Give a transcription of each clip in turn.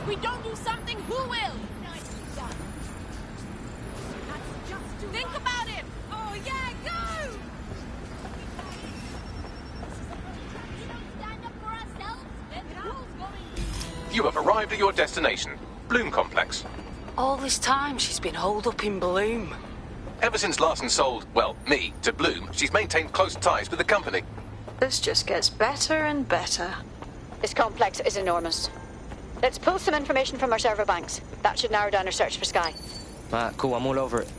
If we don't do something, who will? Think about it! Oh, yeah, go! We don't stand up for ourselves, then who's going? You have arrived at your destination, Bloom Complex. All this time she's been holed up in Bloom. Ever since Larson sold, well, me, to Bloom, she's maintained close ties with the company. This just gets better and better. This complex is enormous. Let's pull some information from our server banks. That should narrow down our search for Skye. Alright, cool, I'm all over it.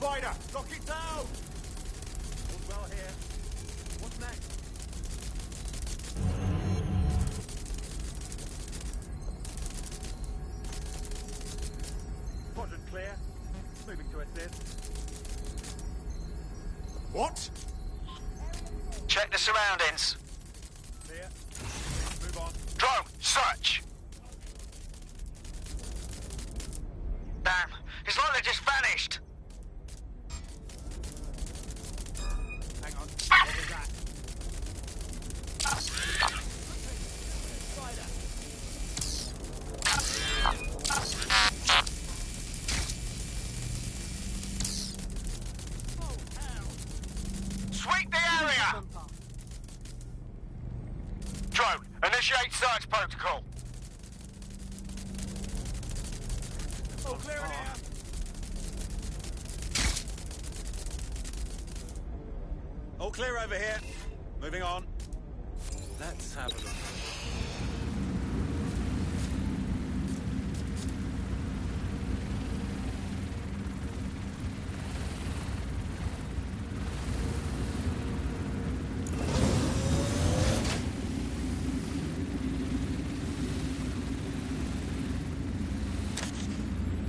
Spider, knock it down! All's well here. What's next? Quadrant clear. Moving to assist. What? Check the surroundings. Clear. Move on. Drone, search! Damn, it's like they just vanished. Hang on. What was that? Sweep the area! Drone, initiate search protocol. Oh, clear in here. All clear over here. Moving on. Let's have a look.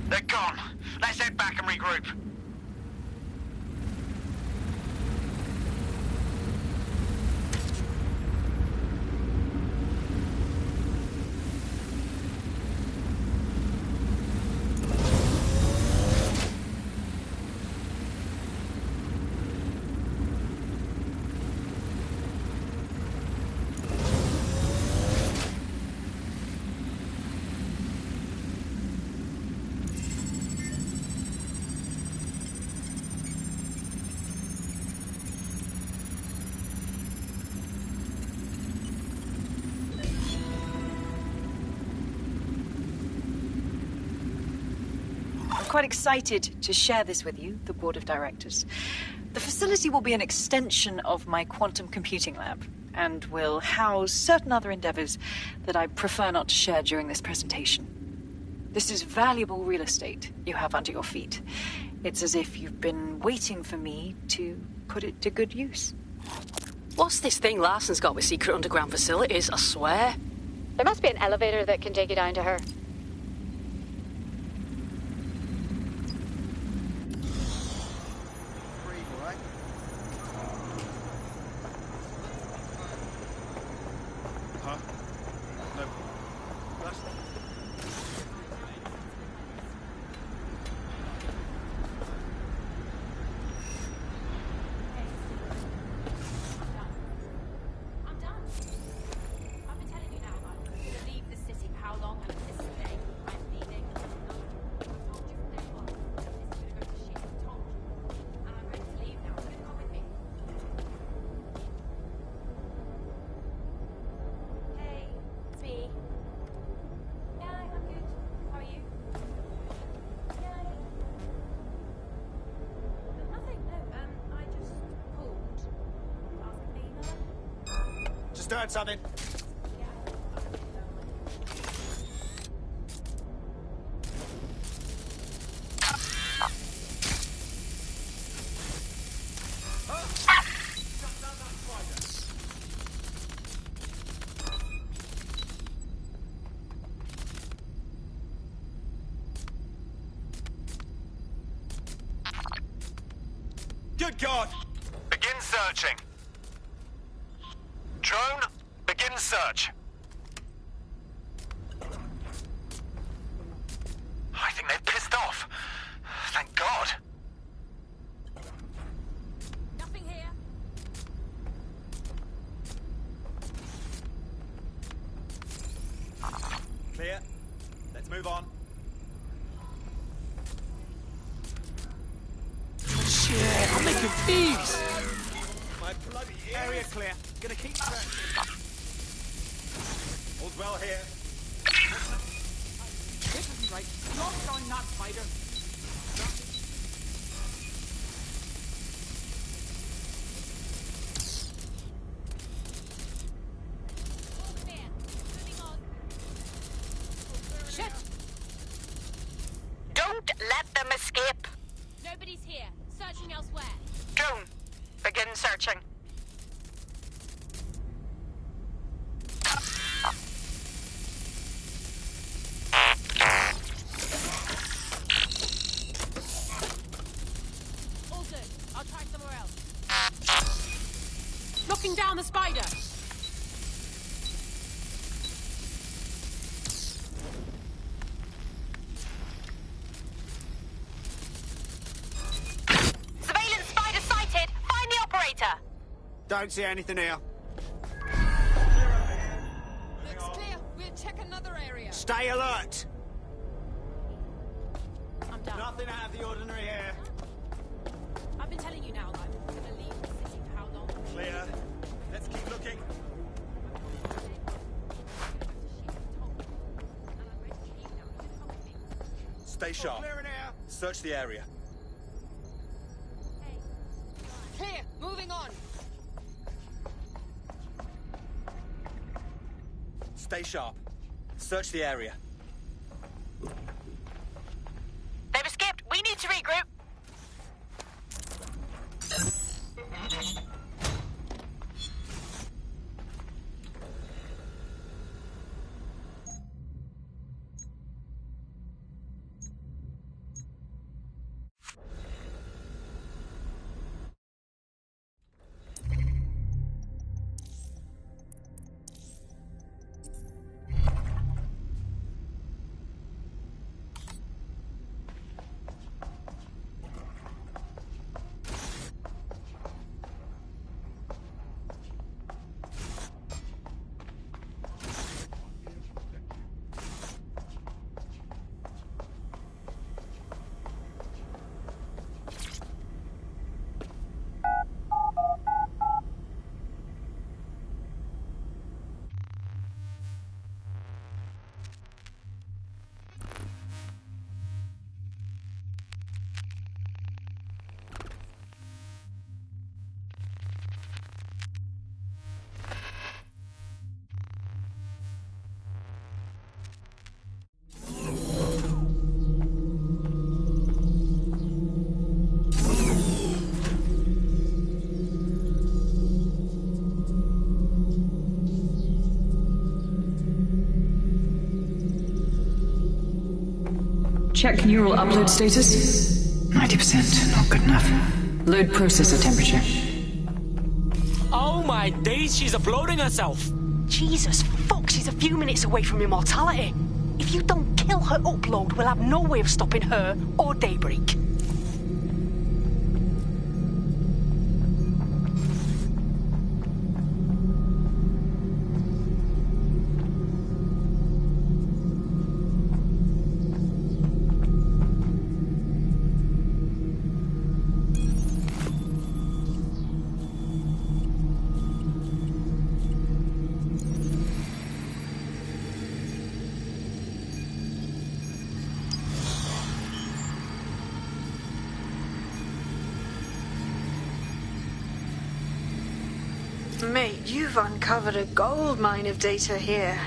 They're gone. Let's head back and regroup. Quite excited to share this with you, the board of directors. The facility will be an extension of my quantum computing lab and will house certain other endeavors that I prefer not to share during this presentation. This is valuable real estate you have under your feet. It's as if you've been waiting for me to put it to good use. What's this thing Larson's got with secret underground facilities, I swear? There must be an elevator that can take you down to her. stirred something. Good God! Begin searching. Drone, begin search. I think they've pissed off. Thank God. Nothing here. Clear. Let's move on. Shit, I'm making thieves! My bloody ears. Area clear. Gonna keep searching. All's well here. This isn't right. Not throwing that spider. All clear. Moving on. Shit! Don't let them escape. Nobody's here. Searching elsewhere. Drone, begin searching. All good. I'll try somewhere else. Looking down the spider. Surveillance spider sighted. Find the operator. Don't see anything here. Looks clear. We'll check another area. Stay alert. I'm done. Nothing out of the ordinary here. I've been telling you now that I'm going to leave the city for how long. Clear. Let's keep looking. Stay sharp. Clear in here. Search the area. Clear. Moving on. Stay sharp. Search the area. They've escaped. We need to regroup. Check neural upload status. 90%, not good enough. Load processor temperature. Oh my days, she's uploading herself! Jesus fuck, she's a few minutes away from immortality. If you don't kill her upload, we'll have no way of stopping her or Daybreak. Mate, you've uncovered a gold mine of data here.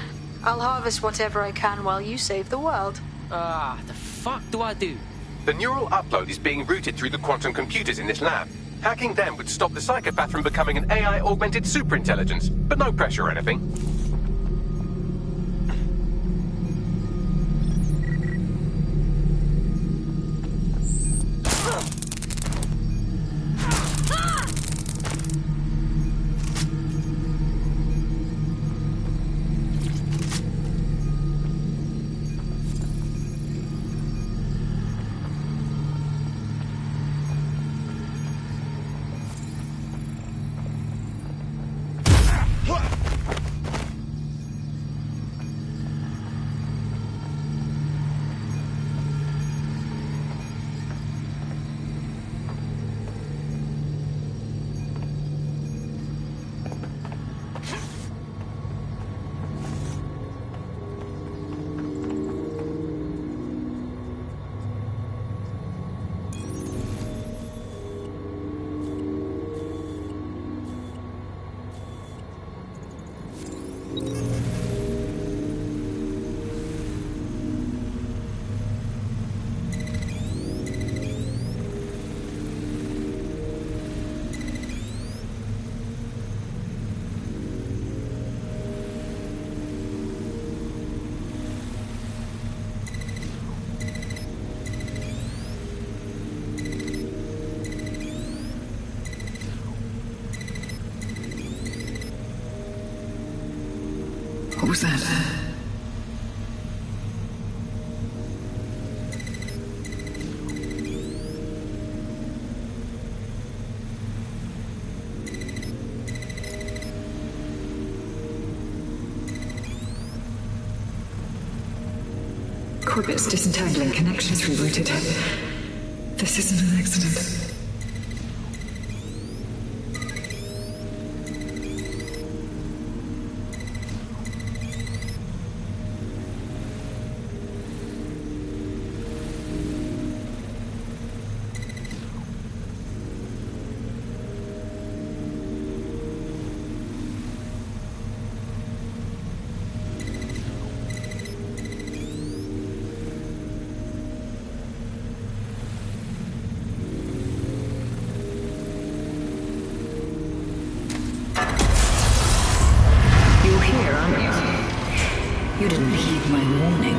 I'll harvest whatever I can while you save the world. The fuck do I do? The neural upload is being routed through the quantum computers in this lab. Hacking them would stop the psychopath from becoming an AI-augmented superintelligence, but no pressure or anything. What was that? Corbett's disentangling connections rerouted. This isn't an accident. You didn't heed my warning.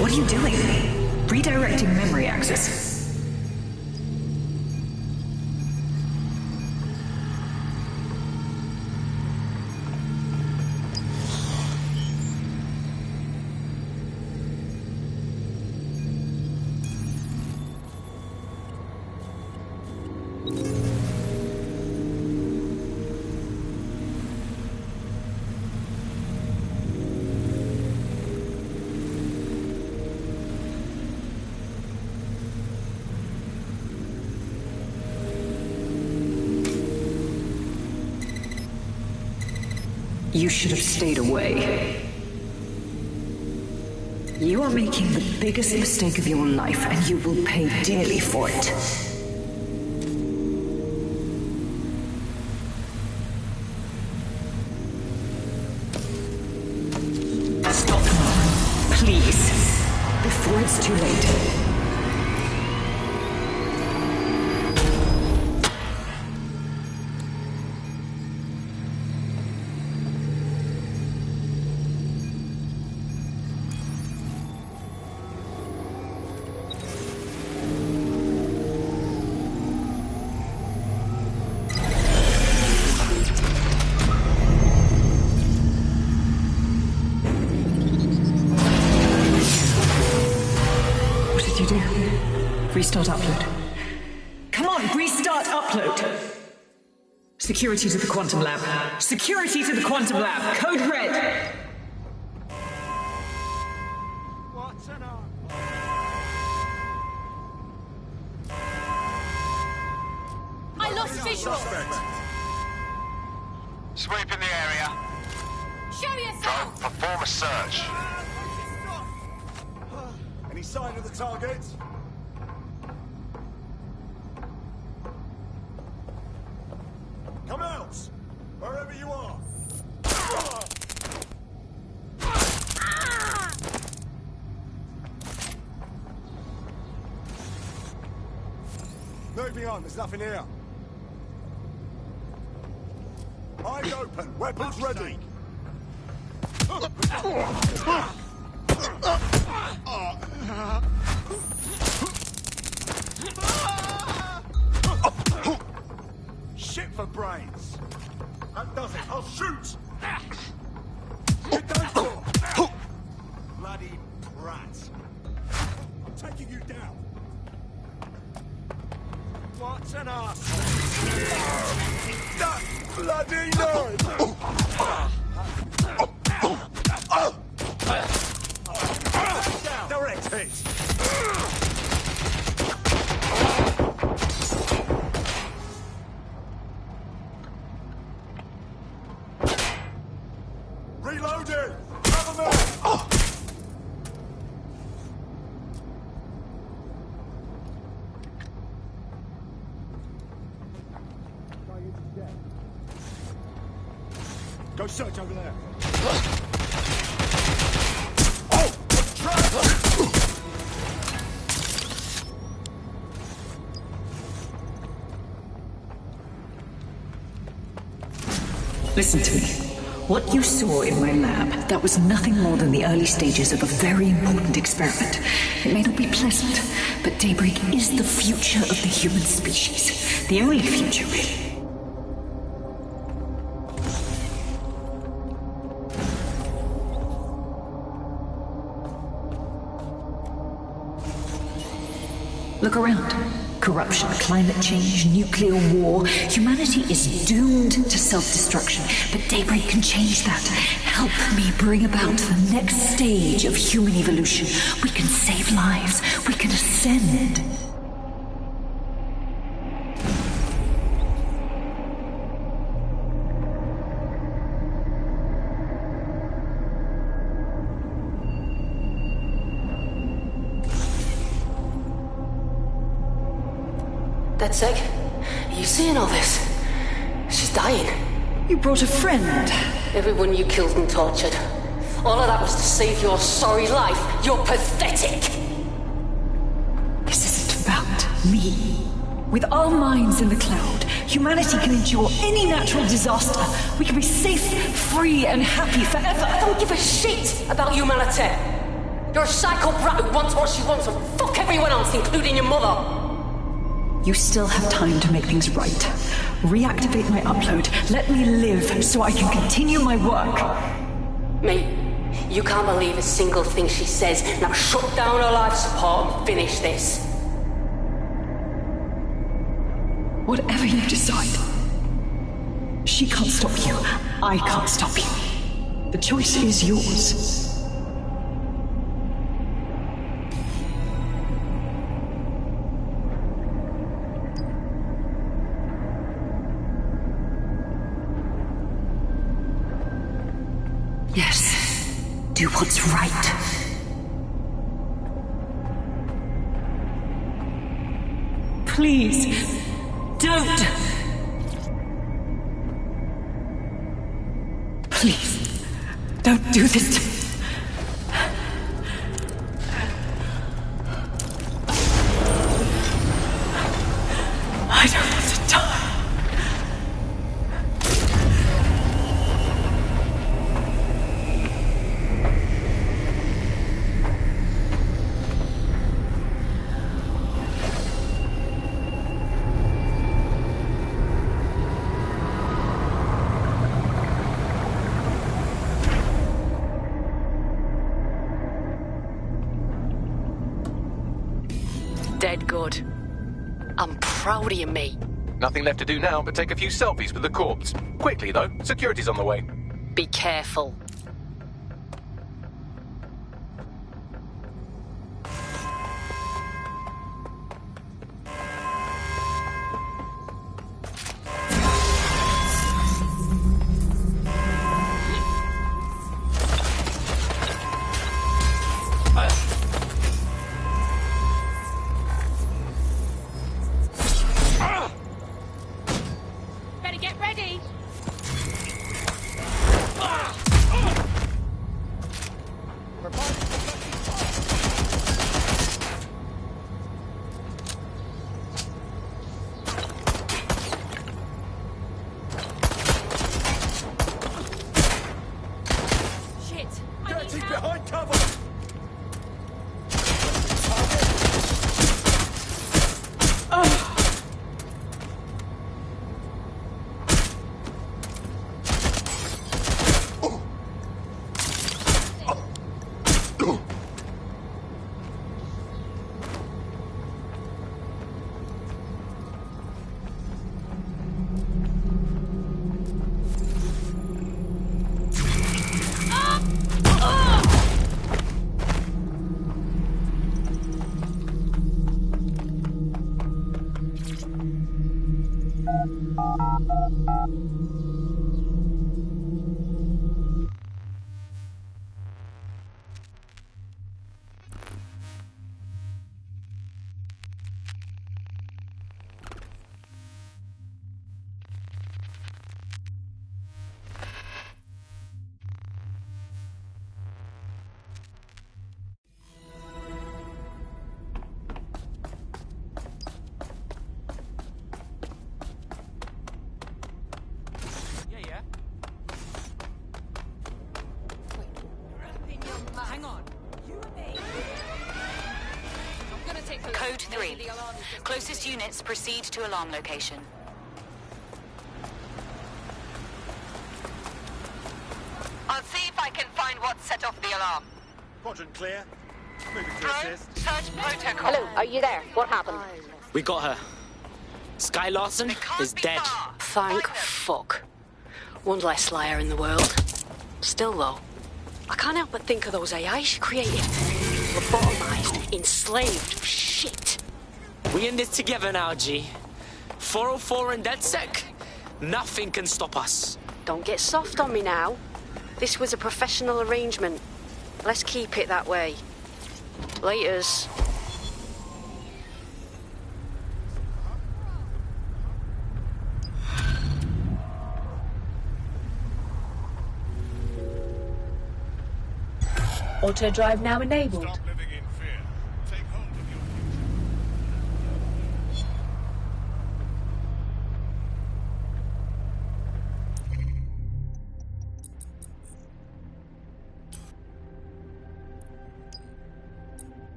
What are you doing? Redirecting memory access. You should have stayed away. You are making the biggest mistake of your life, and you will pay dearly for it. too late. Restart upload. Come on, restart upload! Security to the quantum lab. Security to the quantum lab. Code red! What's an arm? I lost visual. Sweep in the area. Show yourself. Perform a search. Any sign of the target? Come out! Wherever you are! Moving on, there's nothing here. Eyes open, weapons ready. Shit for brains. That does it. I'll shoot. Get those doors. Bloody rat. I'm taking you down. What an arsehole. That bloody knife. Direct hit. Reloading! Cover me! Go search over there. Listen to me. What you saw in my lab, that was nothing more than the early stages of a very important experiment. It may not be pleasant, but Daybreak is the future of the human species. The only future, really. Look around. Corruption, climate change, nuclear war. Humanity is doomed to self-destruction, but Daybreak can change that. Help me bring about the next stage of human evolution. We can save lives. We can ascend. That's sick. Are you seeing all this? She's dying. You brought a friend. Everyone you killed and tortured. All of that was to save your sorry life. You're pathetic. This isn't about me. With our minds in the cloud, humanity can endure any natural disaster. We can be safe, free, and happy forever. I don't give a shit about humanity. You're a psycho brat who wants what she wants and fuck everyone else, including your mother. You still have time to make things right. Reactivate my upload. Let me live so I can continue my work. Mate, you can't believe a single thing she says. Now shut down her life support and finish this. Whatever you decide. She can't stop you. I can't stop you. The choice is yours. Yes, do what's right. Please, don't. Please, don't do this to me. I don't want to die. Dead good. I'm proud of you, mate. Nothing left to do now but take a few selfies with the corpse. Quickly, though. Security's on the way. Be careful. Better get ready. Shit. Getting behind cover! Hang on. You and me. I'm gonna take a look. Code 3. Maybe the alarm is Closest units proceed to alarm location. I'll see if I can find what set off the alarm. Quadrant clear. Moving to Drone, assist. search protocol. Hello, are you there? What happened? We got her. Sky Larson is dead. Thank fuck. One less liar in the world. Still, though, I can't help but think of those AI she created. Lobotomized, enslaved, shit. We in this together now, G. 404 and DedSec. Nothing can stop us. Don't get soft on me now. This was a professional arrangement. Let's keep it that way. Laters. Auto drive now enabled. Stop living in fear. Take hold of your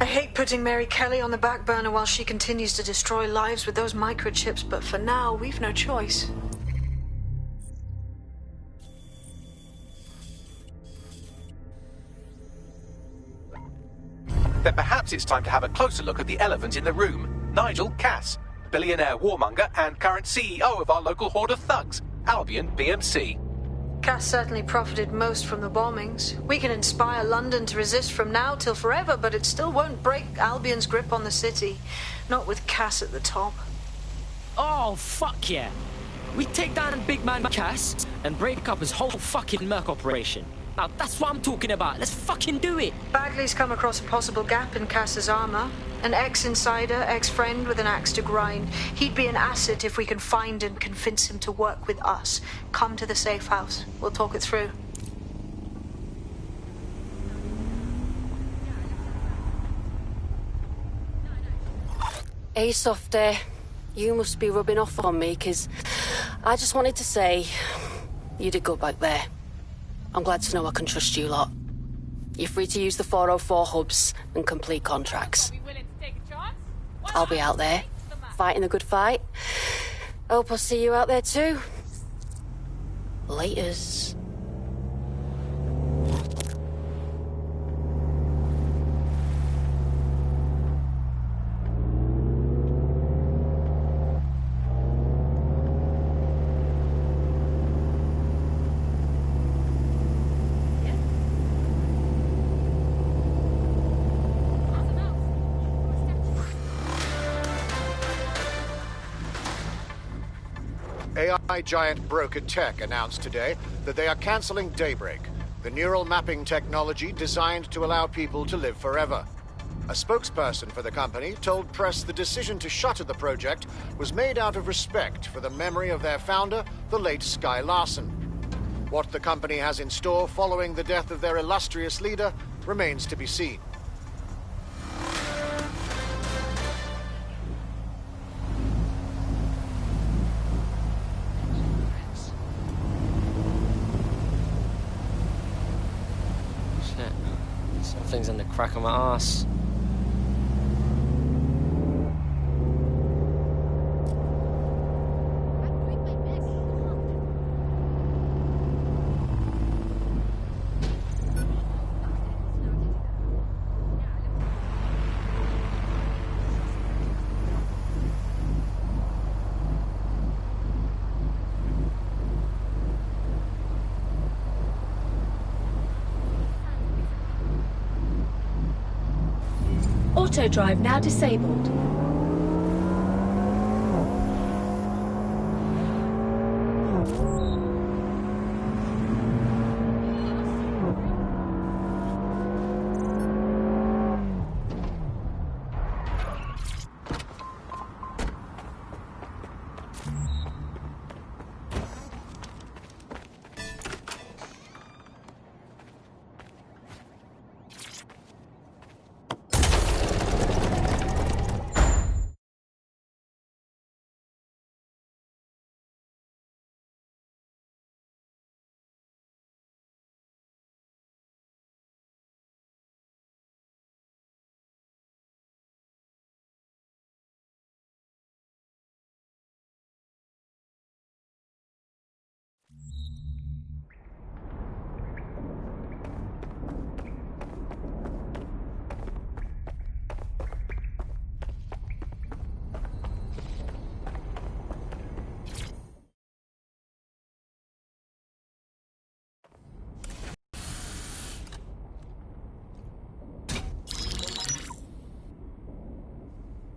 I hate putting Mary Kelly on the back burner while she continues to destroy lives with those microchips, but for now, we've no choice. Then perhaps it's time to have a closer look at the elephant in the room. Nigel Cass, billionaire warmonger and current CEO of our local horde of thugs, Albion BMC. Cass certainly profited most from the bombings. We can inspire London to resist from now till forever, but it still won't break Albion's grip on the city. Not with Cass at the top. Oh, fuck yeah. We take down big man Cass and break up his whole fucking Merc operation. Now, that's what I'm talking about. Let's fucking do it. Bagley's come across a possible gap in Cass's armor. An ex-insider, ex-friend with an axe to grind. He'd be an asset if we can find and convince him to work with us. Come to the safe house. We'll talk it through. Hey, Softy. You must be rubbing off on me, 'cause I just wanted to say you did good back there. I'm glad to know I can trust you lot. You're free to use the 404 hubs and complete contracts. I'll be out there, fighting the good fight. Hope I'll see you out there too. Laters. AI giant Broker Tech announced today that they are cancelling Daybreak, the neural mapping technology designed to allow people to live forever. A spokesperson for the company told press the decision to shutter the project was made out of respect for the memory of their founder, the late Sky Larson. What the company has in store following the death of their illustrious leader remains to be seen. Something's in the crack of my arse. Auto drive now disabled.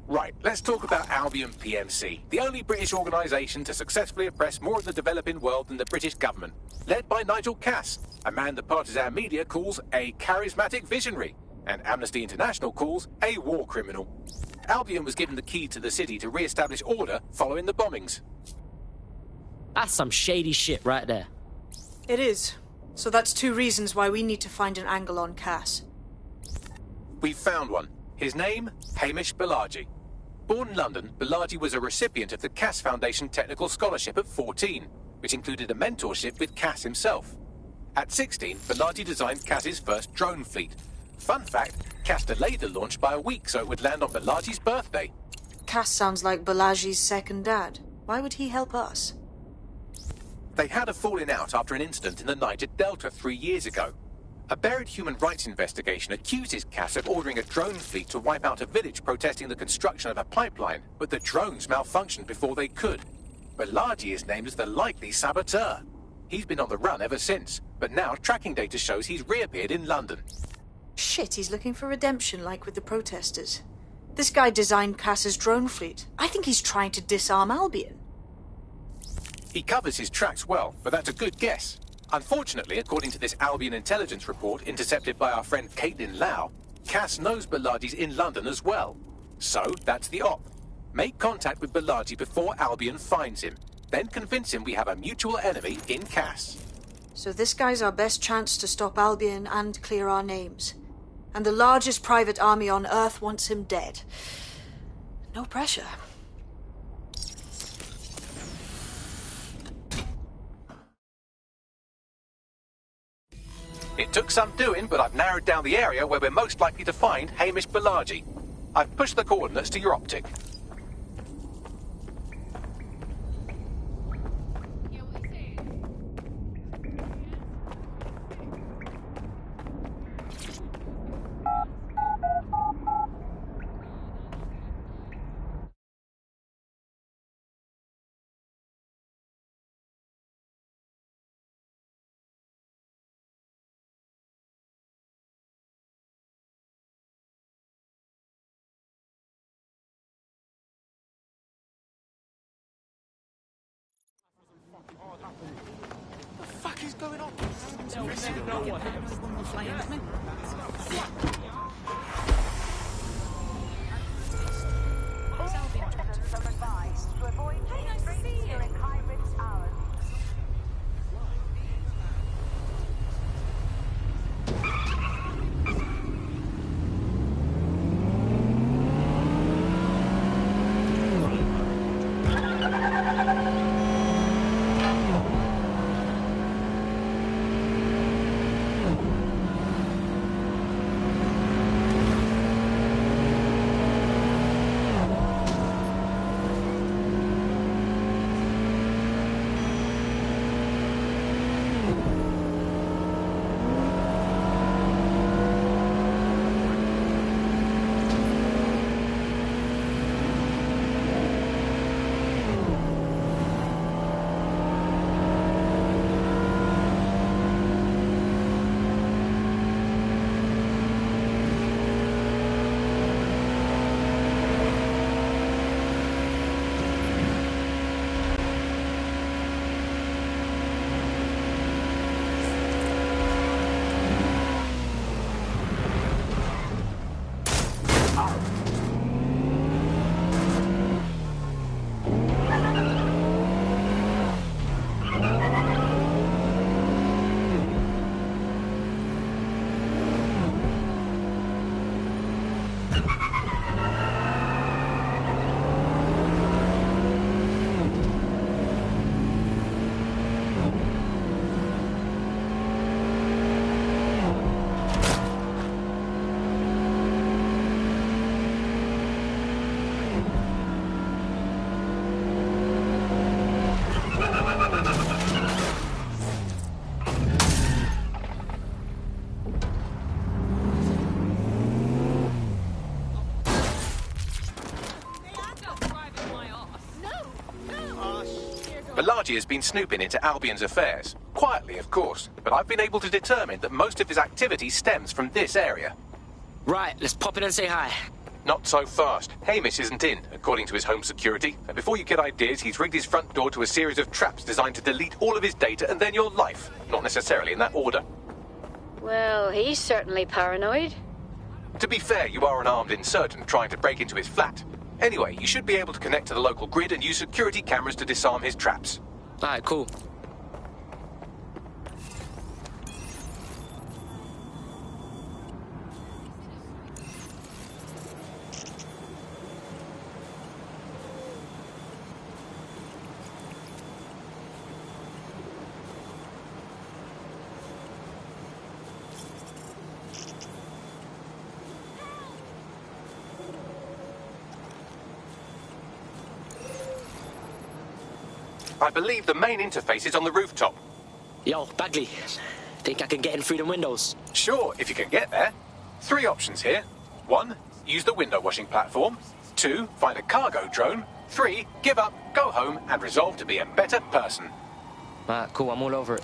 Right, let's talk about Albion PMC, the only British organisation to successfully oppress more of the developing world than the British government. Led by Nigel Cass, a man the partisan media calls a charismatic visionary, and Amnesty International calls a war criminal. Albion was given the key to the city to re-establish order following the bombings. That's some shady shit right there. It is. So that's two reasons why we need to find an angle on Cass. We've found one. His name, Hamish Balaji. Born in London, Balaji was a recipient of the Cass Foundation Technical Scholarship at 14, which included a mentorship with Cass himself. At 16, Balaji designed Cass's first drone fleet. Fun fact, Cass delayed the launch by a week so it would land on Balaji's birthday. Cass sounds like Balaji's second dad. Why would he help us? They had a falling out after an incident in the Niger Delta 3 years ago. A buried human rights investigation accuses Cass of ordering a drone fleet to wipe out a village protesting the construction of a pipeline, but the drones malfunctioned before they could. Balaji is named as the likely saboteur. He's been on the run ever since, but now tracking data shows he's reappeared in London. Shit, he's looking for redemption like with the protesters. This guy designed Cass's drone fleet. I think he's trying to disarm Albion. He covers his tracks well, but that's a good guess. Unfortunately, according to this Albion intelligence report intercepted by our friend Caitlin Lau, Cass knows Bilardi's in London as well. So, that's the op. Make contact with Bilardi before Albion finds him. Then convince him we have a mutual enemy in Cass. So this guy's our best chance to stop Albion and clear our names. And the largest private army on Earth wants him dead. No pressure. It took some doing, but I've narrowed down the area where we're most likely to find Hamish Bilardi. I've pushed the coordinates to your optic. What the fuck is going on? Bilardi has been snooping into Albion's affairs. Quietly, of course, but I've been able to determine that most of his activity stems from this area. Right, let's pop in and say hi. Not so fast. Hamish isn't in, according to his home security. And before you get ideas, he's rigged his front door to a series of traps designed to delete all of his data and then your life. Not necessarily in that order. Well, he's certainly paranoid. To be fair, you are an armed insurgent trying to break into his flat. Anyway, you should be able to connect to the local grid and use security cameras to disarm his traps. Alright, cool. I believe the main interface is on the rooftop. Yo, Bagley, think I can get in through the windows? Sure, if you can get there. 3 options here. 1, use the window washing platform. 2, find a cargo drone. 3, give up, go home, and resolve to be a better person. Alright, cool, I'm all over it.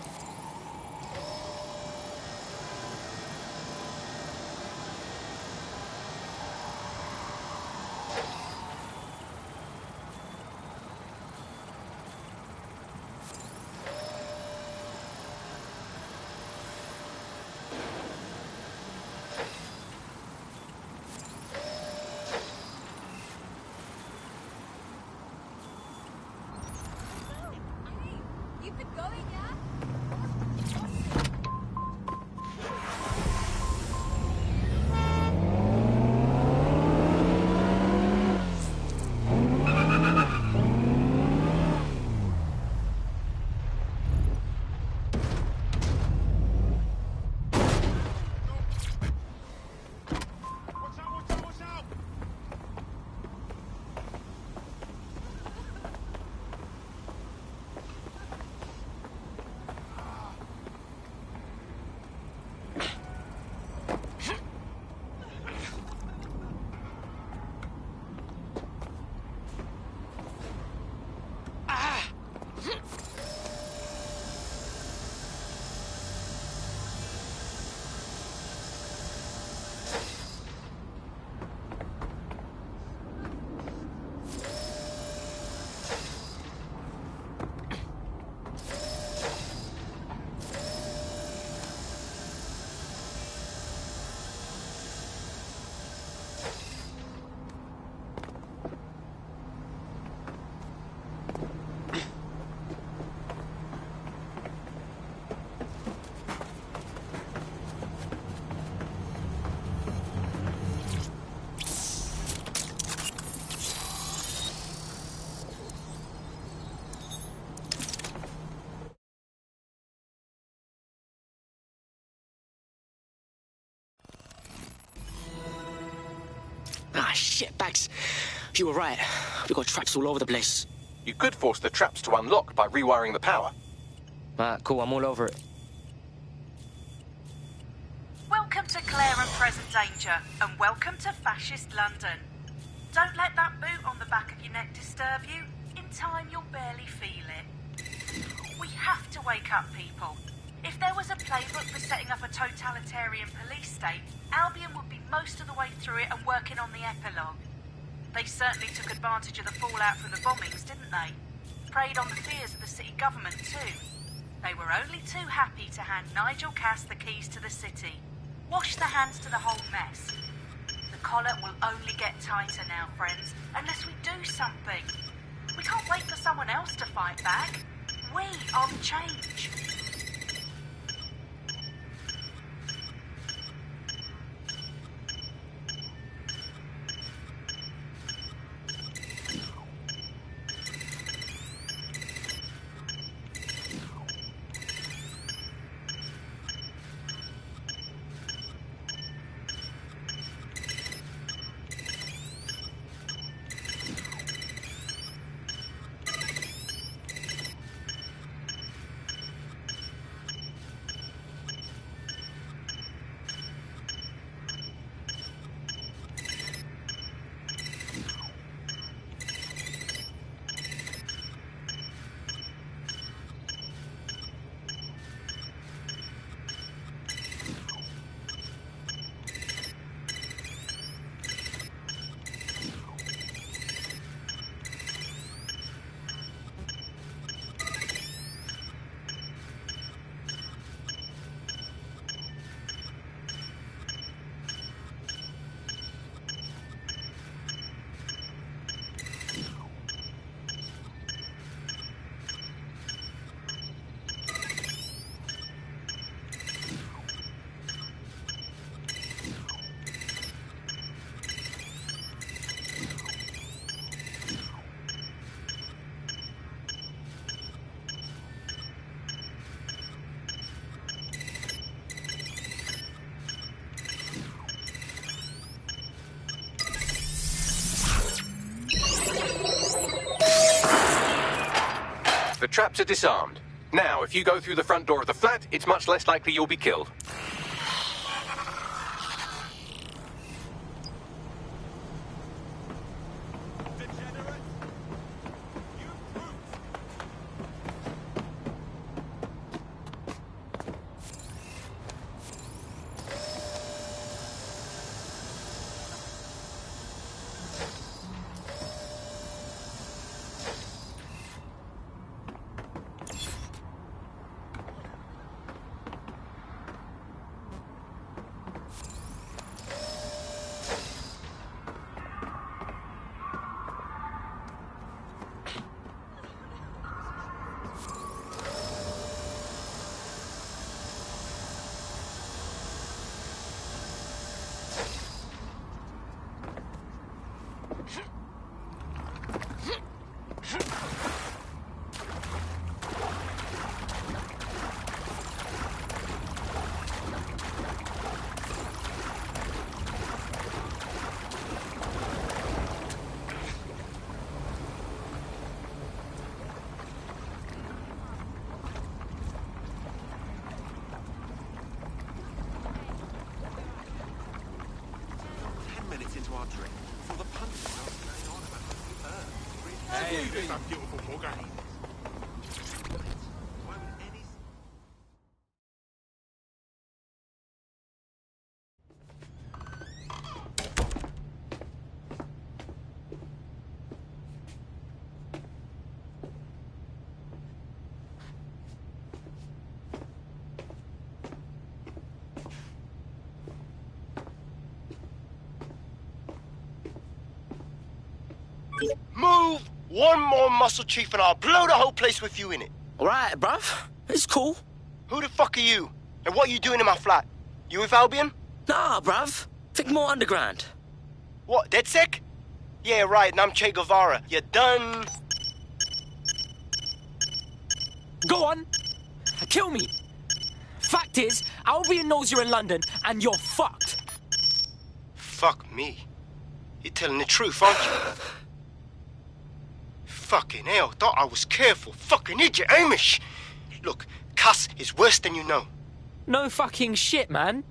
How's it going, yeah? Ah, shit, Bags. You were right. We got traps all over the place. You could force the traps to unlock by rewiring the power. Cool, I'm all over it. Welcome to Claire and Present Danger, and welcome to Fascist London. Don't let that boot on the back of your neck disturb you. In time, you'll barely feel it. We have to wake up people. If there was a playbook for setting up a totalitarian police state, Albion would be most of the way through it and working on the epilogue. They certainly took advantage of the fallout from the bombings, didn't they? Preyed on the fears of the city government too. They were only too happy to hand Nigel Cass the keys to the city. Wash the hands to the whole mess. The collar will only get tighter now, friends, unless we do something. We can't wait for someone else to fight back. We are the change. The traps are disarmed. Now, if you go through the front door of the flat, it's much less likely you'll be killed. to our drink before the pundits start going on about what we earned. Hey, this a beautiful bugger. Why would any... Move one more muscle, Chief, and I'll blow the whole place with you in it. Alright, bruv. It's cool. Who the fuck are you? And what are you doing in my flat? You with Albion? Nah, bruv. Think more underground. What, DedSec? Yeah, right, and I'm Che Guevara. You done? Go on. Kill me. Fact is, Albion knows you're in London, and you're fucked. Fuck me. You're telling the truth, aren't you? Fucking hell, thought I was careful. Fucking idiot, Amish. Look, Cass is worse than you know. No fucking shit, man.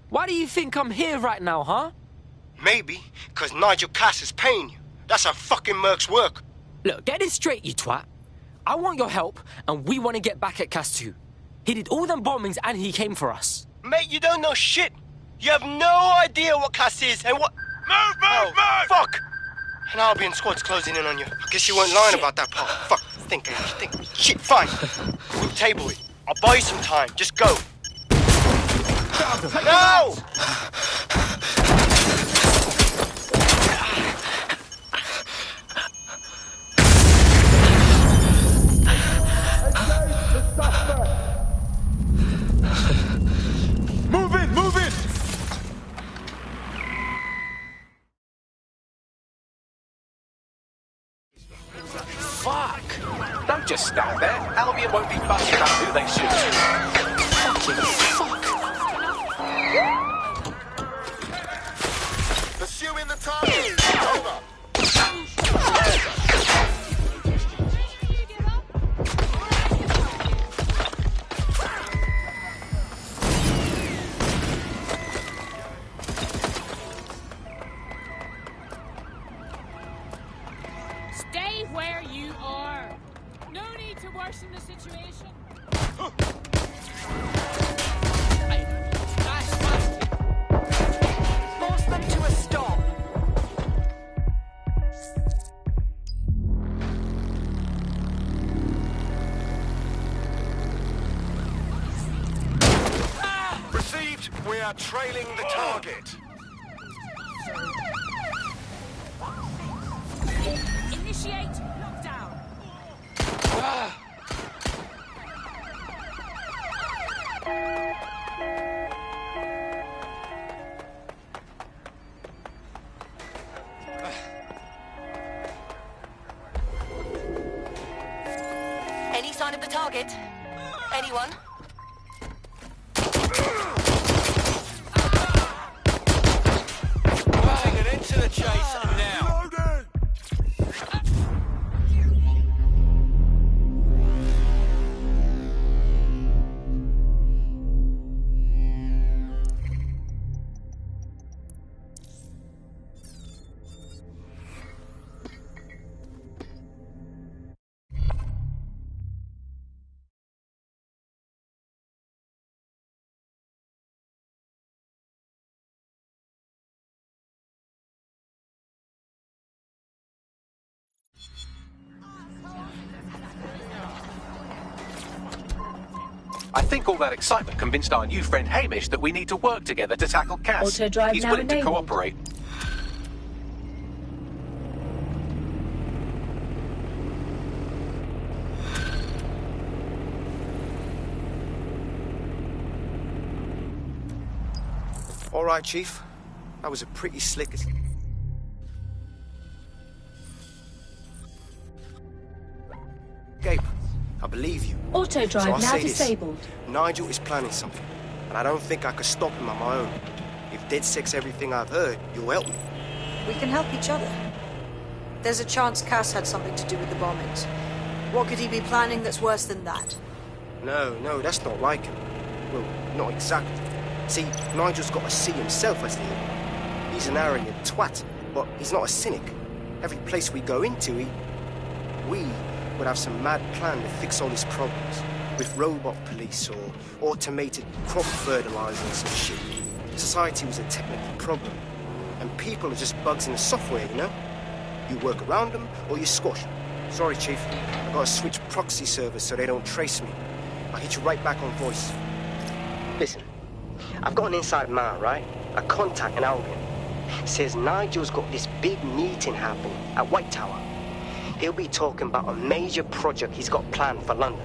Why do you think I'm here right now, huh? Maybe, because Nigel Cass is paying you. That's how fucking mercs work. Look, get this straight, you twat. I want your help, and we want to get back at Cass too. He did all them bombings, and he came for us. Mate, you don't know shit. You have no idea what Cass is and what... Move! Fuck! An Albion squad's closing in on you. I guess you weren't lying about that part. Fuck, think, Amish, think. Shit, fine. We'll table it. I'll buy you some time. Just go. No! Move it! Fuck! Don't just stand there. Albion won't be fussed about who they shoot. Fucking fuck! Pursuing the target! Over! Stay where you are. No need to worsen the situation. Force them to a stop. Received. We are trailing the target. Initiate lockdown. Any sign of the target? Anyone? Putting an end to the chase now. I think all that excitement convinced our new friend Hamish that we need to work together to tackle Cass. Auto-drive He's now willing to enabled. cooperate. All right, Chief. That was a pretty slick... Gabe, I believe you. Auto drive So I'll now say this. disabled. Nigel is planning something, and I don't think I could stop him on my own. If DedSec's everything I've heard, you'll help me. We can help each other. There's a chance Cass had something to do with the bombings. What could he be planning that's worse than that? No, that's not like him. Well, not exactly. See, Nigel's got to see himself as the hero. He's an arrogant twat, but he's not a cynic. Every place we go into, we would have some mad plan to fix all his problems. With robot police or automated crop fertilizer and some shit. Society was a technical problem. And people are just bugs in the software, you know? You work around them or you squash them. Sorry, Chief. I've got to switch proxy servers so they don't trace me. I'll hit you right back on voice. Listen, I've got an inside man, right? A contact in Albion. Says Nigel's got this big meeting happening at White Tower. He'll be talking about a major project he's got planned for London.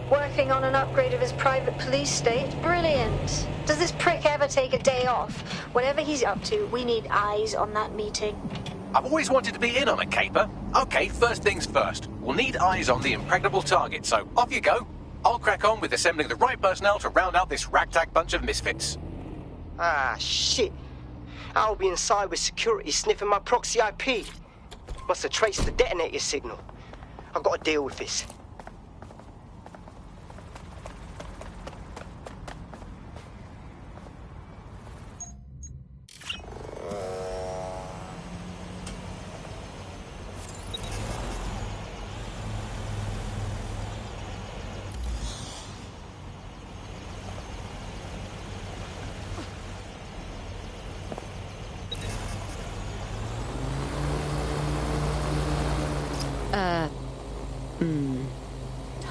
Working on an upgrade of his private police state? Brilliant. Does this prick ever take a day off? Whatever he's up to, we need eyes on that meeting. I've always wanted to be in on a caper. Okay, first things first. We'll need eyes on the impregnable target, so off you go. I'll crack on with assembling the right personnel to round out this ragtag bunch of misfits. Ah, shit. Albion cyber security sniffing my proxy IP. Must have traced the detonator signal. I've got to deal with this.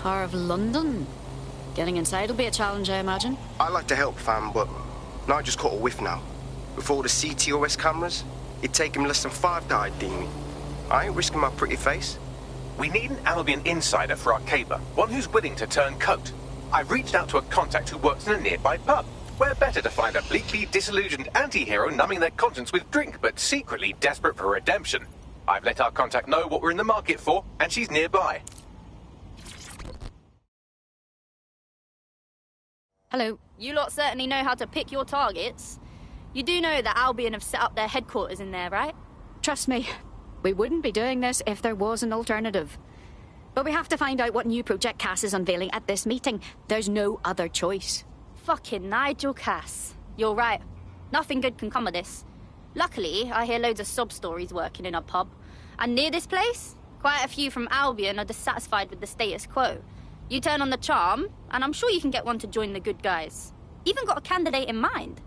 Tower of London? Getting inside will be a challenge, I imagine. I'd like to help, fam, but Nigel's caught a whiff now. With all the CTOS cameras, it'd take him less than 5 to ID me. I ain't risking my pretty face. We need an Albion insider for our caper, one who's willing to turn coat. I've reached out to a contact who works in a nearby pub. Where better to find a bleakly disillusioned anti-hero numbing their conscience with drink, but secretly desperate for redemption. I've let our contact know what we're in the market for, and she's nearby. Hello. You lot certainly know how to pick your targets. You do know that Albion have set up their headquarters in there, right? Trust me, we wouldn't be doing this if there was an alternative. But we have to find out what new project Cass is unveiling at this meeting. There's no other choice. Fucking Nigel Cass. You're right. Nothing good can come of this. Luckily, I hear loads of sob stories working in a pub. And near this place, quite a few from Albion are dissatisfied with the status quo. You turn on the charm, and I'm sure you can get one to join the good guys. Even got a candidate in mind.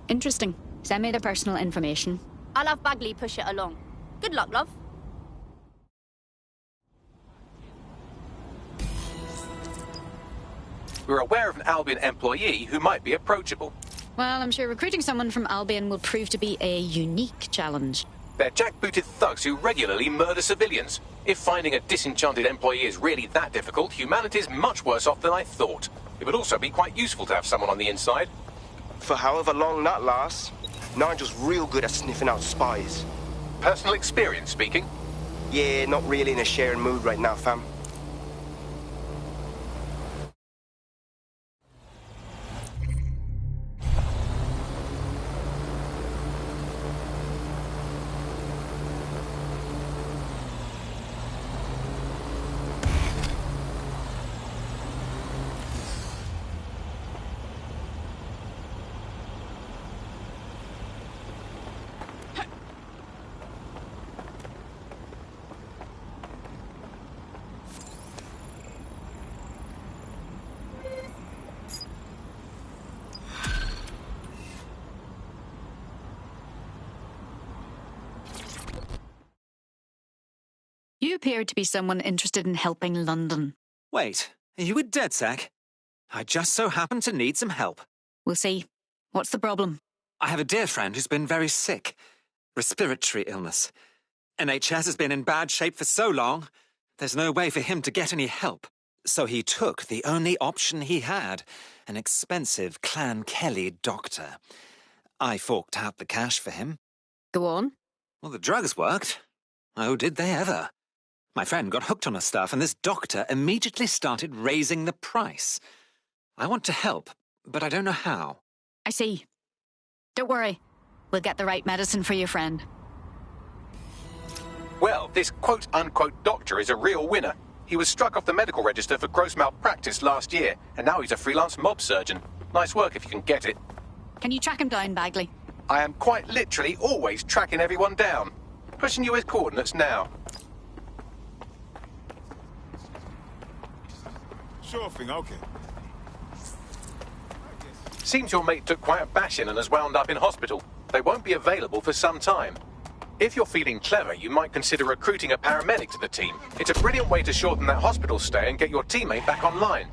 Interesting. Send me their personal information. I'll have Bagley push it along. Good luck, love. We're aware of an Albion employee who might be approachable. Well, I'm sure recruiting someone from Albion will prove to be a unique challenge. They're jackbooted thugs who regularly murder civilians. If finding a disenchanted employee is really that difficult, humanity's much worse off than I thought. It would also be quite useful to have someone on the inside. For however long that lasts, Nigel's real good at sniffing out spies. Personal experience speaking? Yeah, not really in a sharing mood right now, fam. You appear to be someone interested in helping London. Wait, are you a DedSec? I just so happen to need some help. We'll see. What's the problem? I have a dear friend who's been very sick. Respiratory illness. NHS has been in bad shape for so long, there's no way for him to get any help. So he took the only option he had, an expensive Clan Kelly doctor. I forked out the cash for him. Go on. Well, the drugs worked. Oh, did they ever? My friend got hooked on her stuff, and this doctor immediately started raising the price. I want to help, but I don't know how. I see. Don't worry. We'll get the right medicine for your friend. Well, this quote-unquote doctor is a real winner. He was struck off the medical register for gross malpractice last year, and now he's a freelance mob surgeon. Nice work if you can get it. Can you track him down, Bagley? I am quite literally always tracking everyone down. Pushing you with coordinates now. Sure thing, okay. Seems your mate took quite a bashing and has wound up in hospital. They won't be available for some time. If you're feeling clever, you might consider recruiting a paramedic to the team. It's a brilliant way to shorten that hospital stay and get your teammate back online.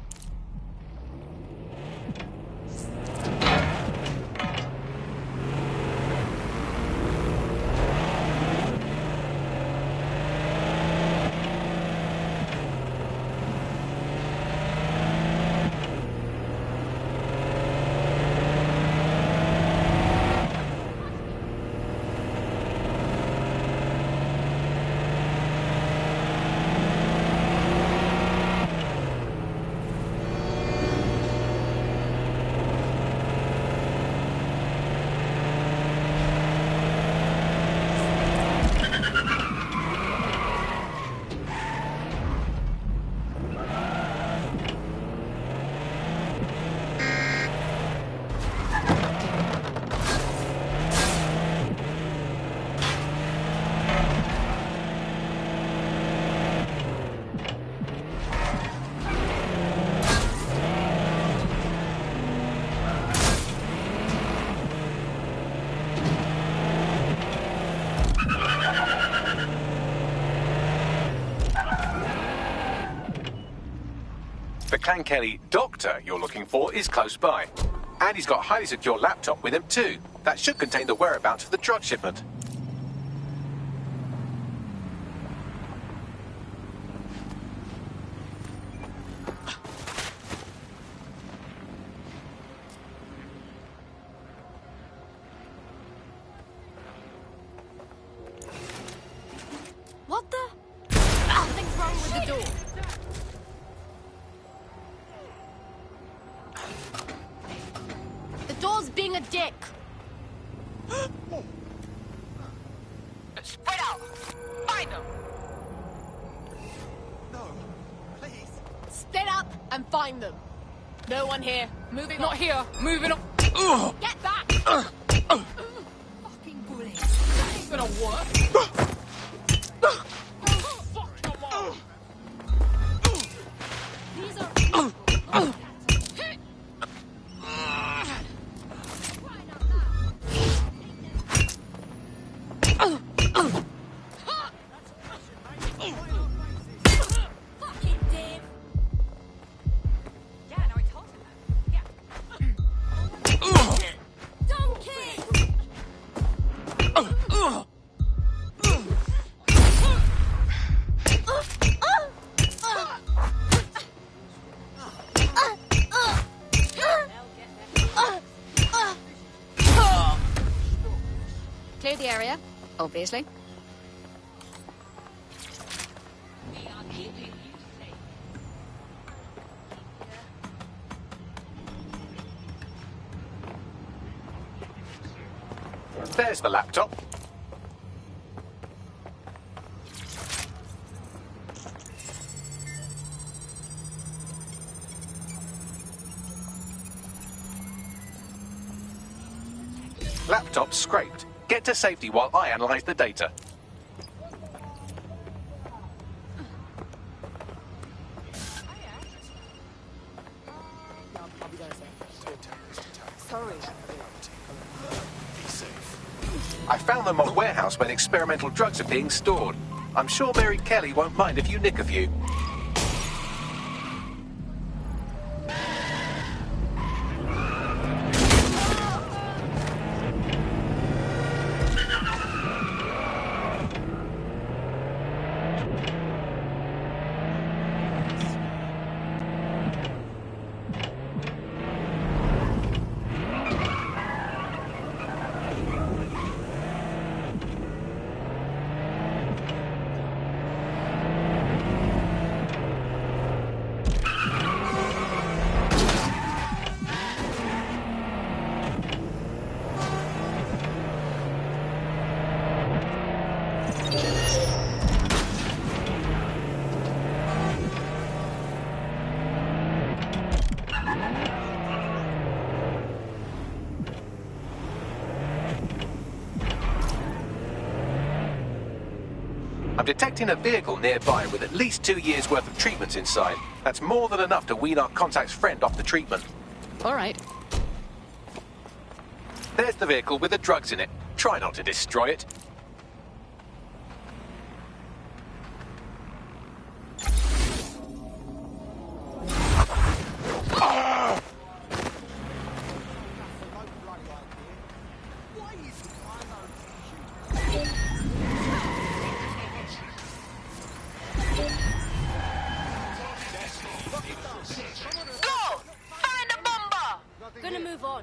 The Clan Kelly doctor you're looking for is close by. And he's got a highly secure laptop with him too. That should contain the whereabouts of the drug shipment. What the? Something's wrong with the door. The door's being a dick. Spread out! Find them! No, please. Split up and find them. No one here. Moving on. Not here. Moving on. Get back! Fucking bully. That ain't gonna work. Fuck your mom. These are... Fucking Dave. Yeah, no, I told him that. Yeah. Donkey! Clear the area, obviously. There's the laptop. Laptop scraped. Get to safety while I analyze the data. Sorry. I found them on a warehouse where the experimental drugs are being stored. I'm sure Mary Kelly won't mind if you nick a few. I'm detecting a vehicle nearby with at least 2 years' worth of treatments inside. That's more than enough to wean our contact's friend off the treatment. All right. There's the vehicle with the drugs in it. Try not to destroy it. Gonna move on.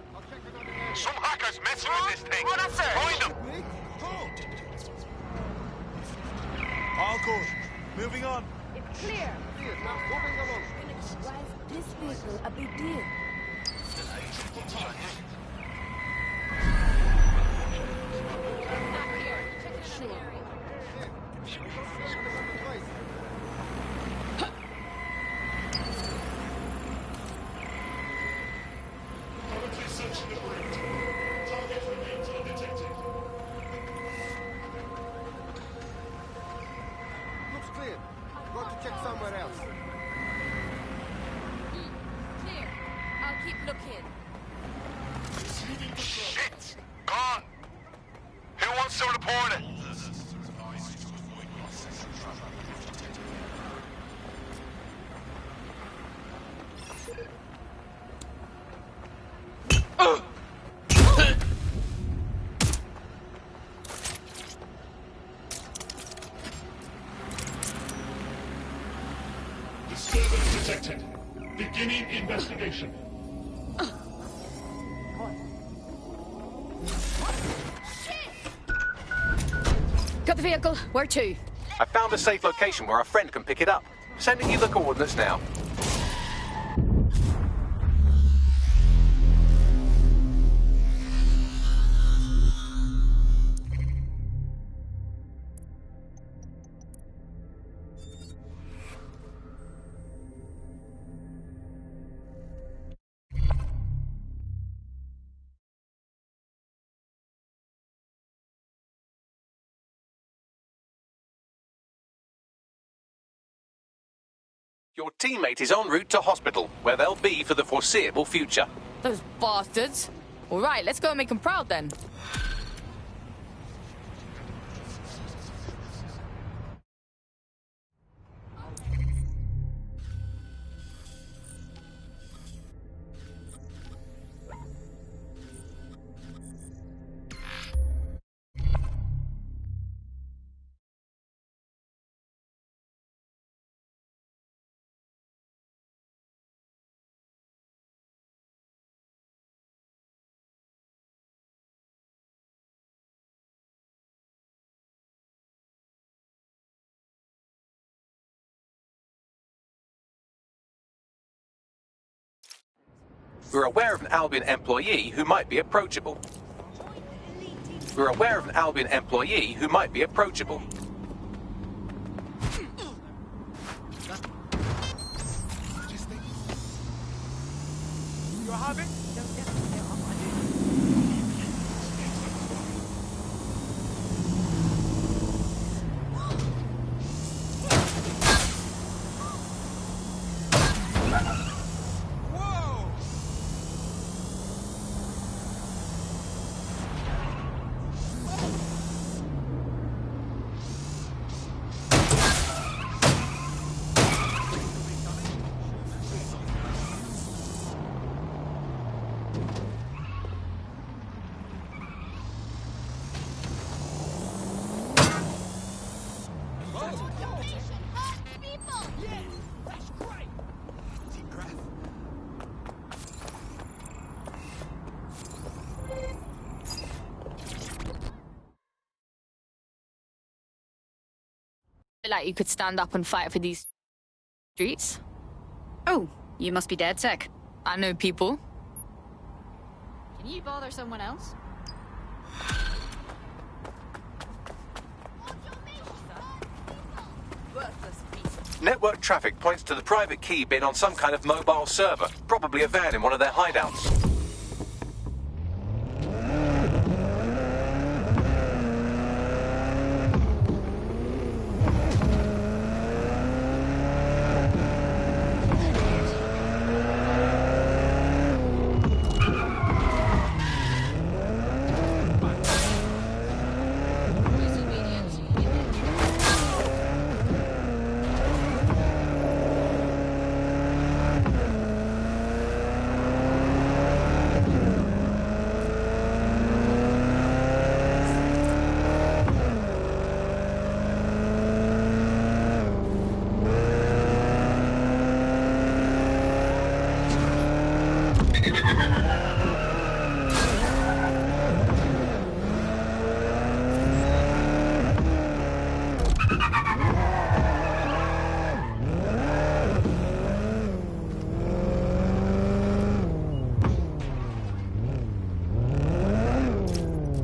Some hackers messing with this thing. What is it? Find them. All good. Moving on. It's clear. Now moving along. Why is this vehicle a big deal? Looks clear. Got to check somewhere else. Clear. I'll keep looking. Shit! Gone! Who wants to report it? Disturbance detected. Beginning investigation. Got the vehicle. Where to? I found a safe location where our friend can pick it up. Sending you the coordinates now. Your teammate is en route to hospital, where they'll be for the foreseeable future. Those bastards. All right, let's go and make them proud then. We're aware of an Albion employee who might be approachable. We're aware of an Albion employee who might be approachable. You have it? Like you could stand up and fight for these streets. Oh, you must be dead sick. I know people. Can you bother someone else? Network traffic points to the private key being on some kind of mobile server, probably a van in one of their hideouts.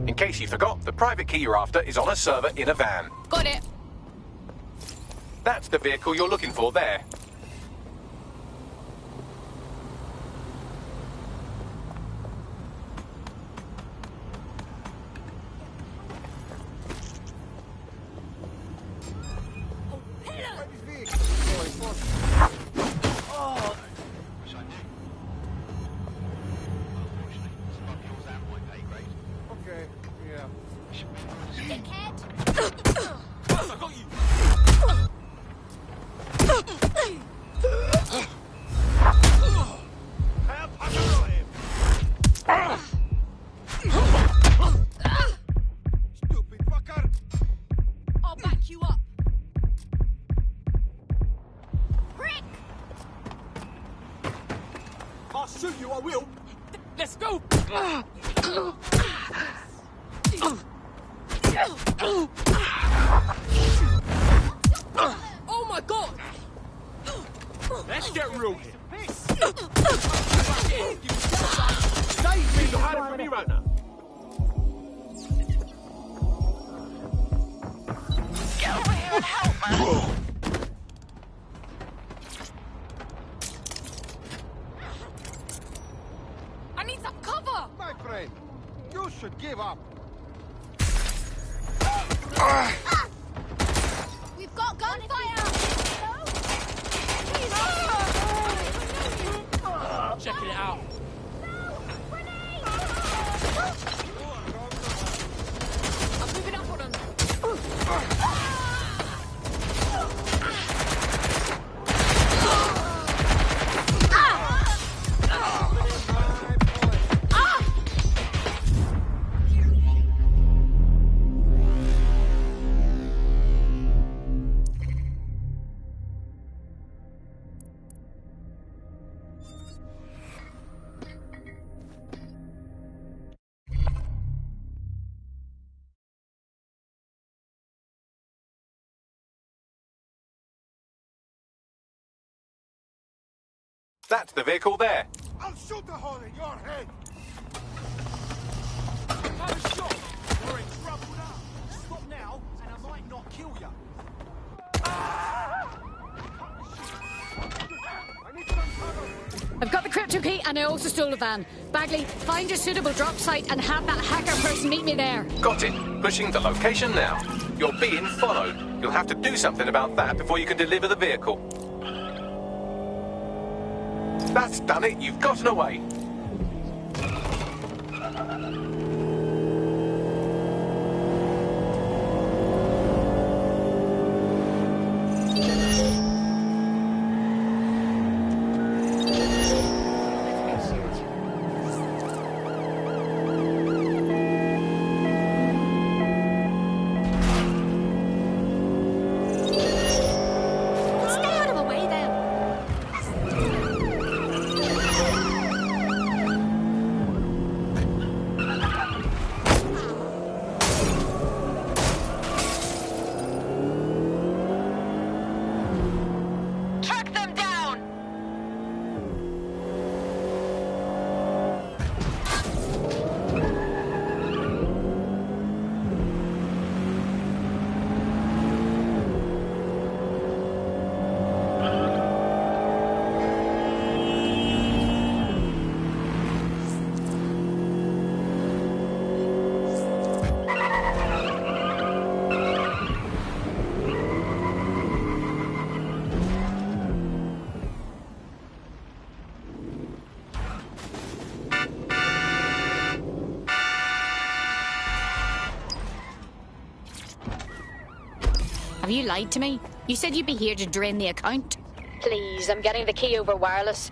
In case you forgot, the private key you're after is on a server in a van. Got it. That's the vehicle you're looking for there. I'll back you up. I'll shoot you, I will. Let's go. Oh my god. Let's get real here. Save me! You're hiding from me right now. Get over here and help, man. I need some cover. My friend, you should give up. We've got gunfire. Checking it out. I'm moving up on them. That's the vehicle there. I'll shoot a hole in your head. Have a shot. You're in trouble now. Stop now, and I might not kill you. I've got the crypto key and I also stole a van. Bagley, find a suitable drop site and have that hacker person meet me there. Got it. Pushing the location now. You're being followed. You'll have to do something about that before you can deliver the vehicle. That's done it. You've gotten away. Have you lied to me? You said you'd be here to drain the account. Please, I'm getting the key over wireless.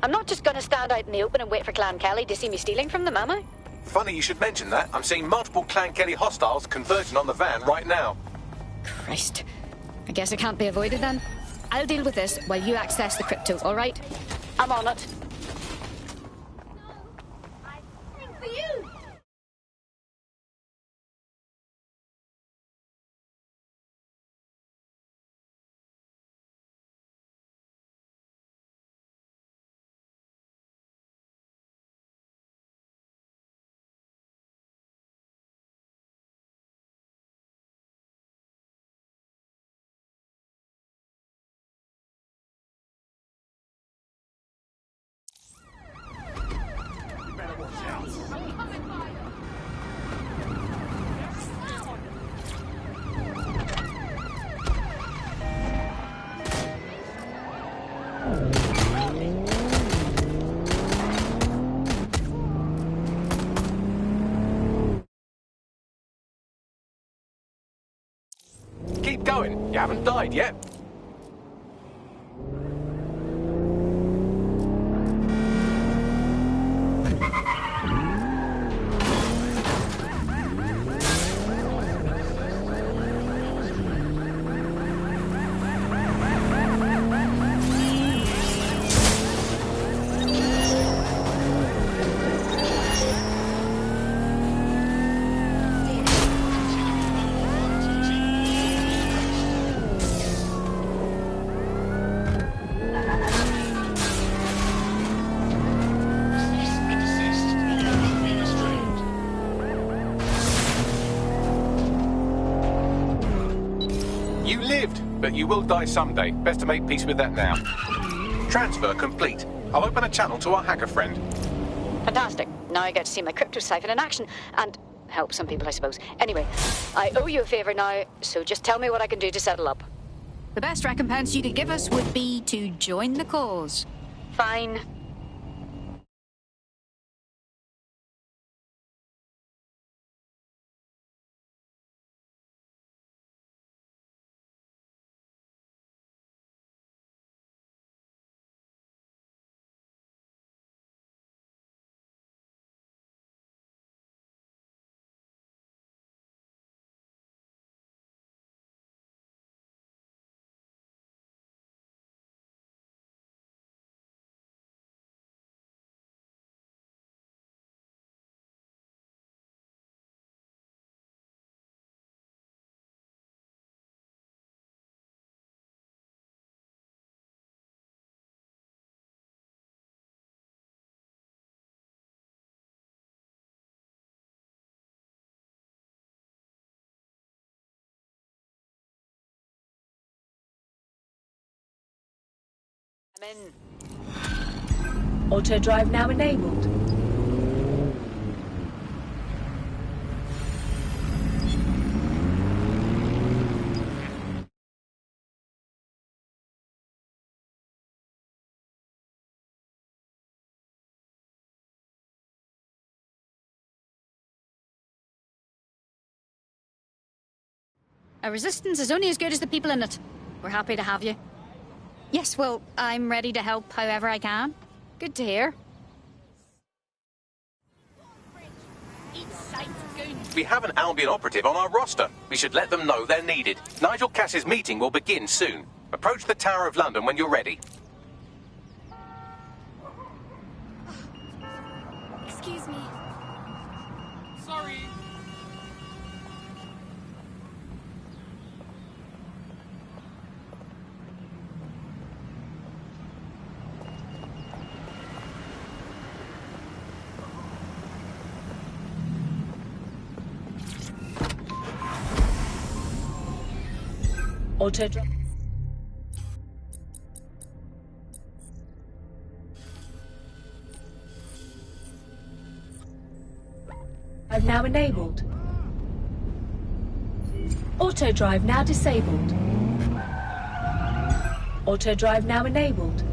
I'm not just gonna stand out in the open and wait for Clan Kelly to see me stealing from them, am I? Funny you should mention that. I'm seeing multiple Clan Kelly hostiles converging on the van right now. Christ. I guess it can't be avoided then. I'll deal with this while you access the crypto, all right? I'm on it. You haven't died yet. You lived, but you will die someday. Best to make peace with that now. Transfer complete. I'll open a channel to our hacker friend. Fantastic. Now I get to see my crypto siphon in action and help some people, I suppose. Anyway, I owe you a favor now, so just tell me what I can do to settle up. The best recompense you could give us would be to join the cause. Fine. I'm in. Auto drive now enabled. A resistance is only as good as the people in it. We're happy to have you. Yes, well, I'm ready to help however I can. Good to hear. We have an Albion operative on our roster. We should let them know they're needed. Nigel Cass's meeting will begin soon. Approach the Tower of London when you're ready. Excuse me. Sorry. Auto drive. I've now enabled. Auto drive now disabled. Auto drive now enabled.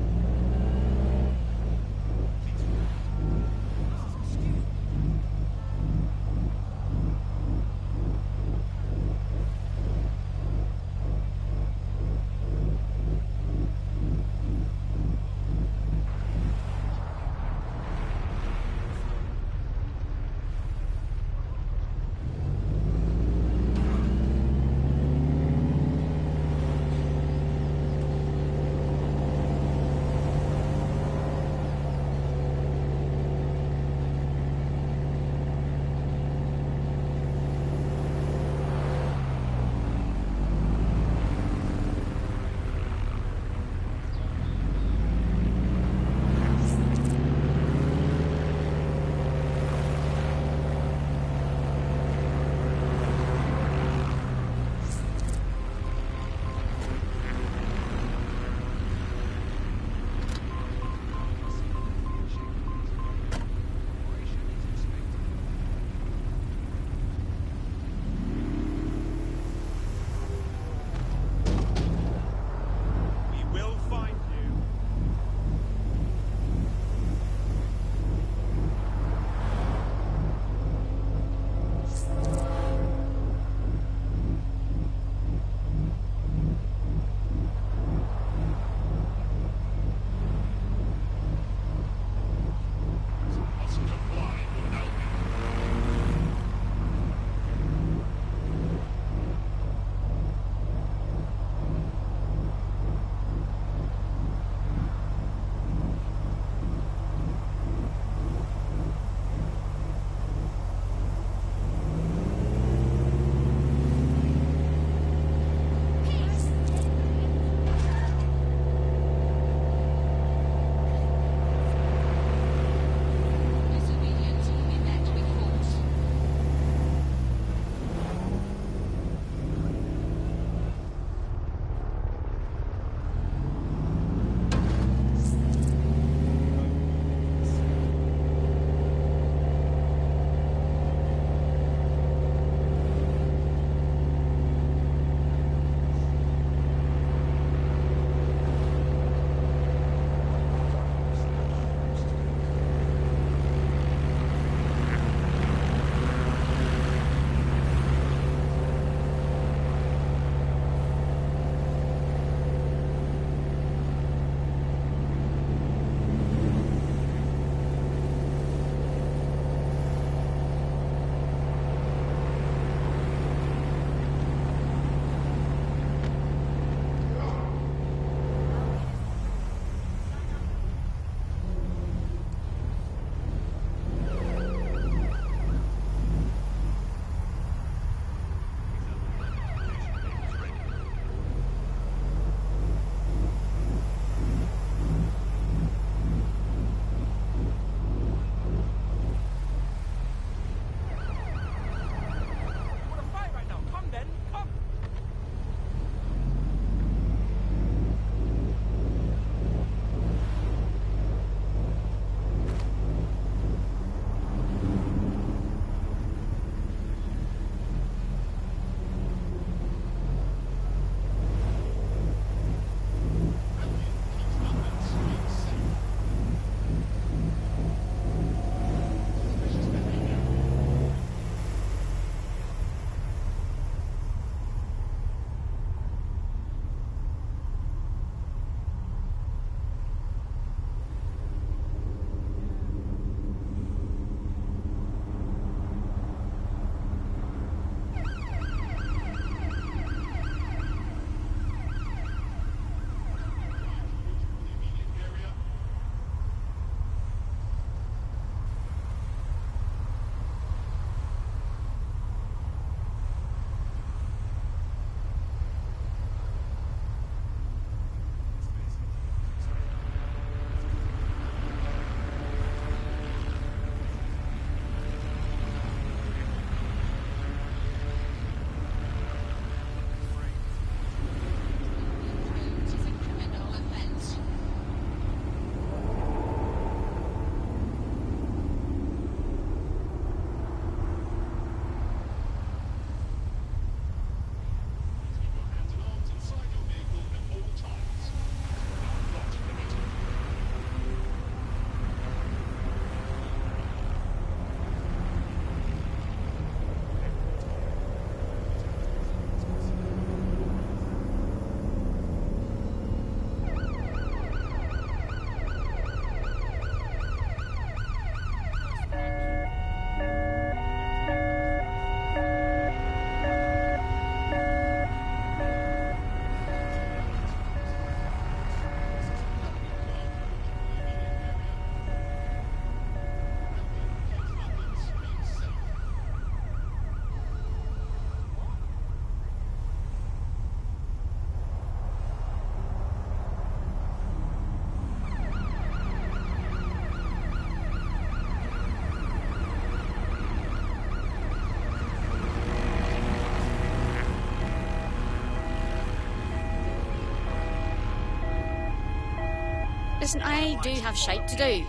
Listen, I do have shape to do.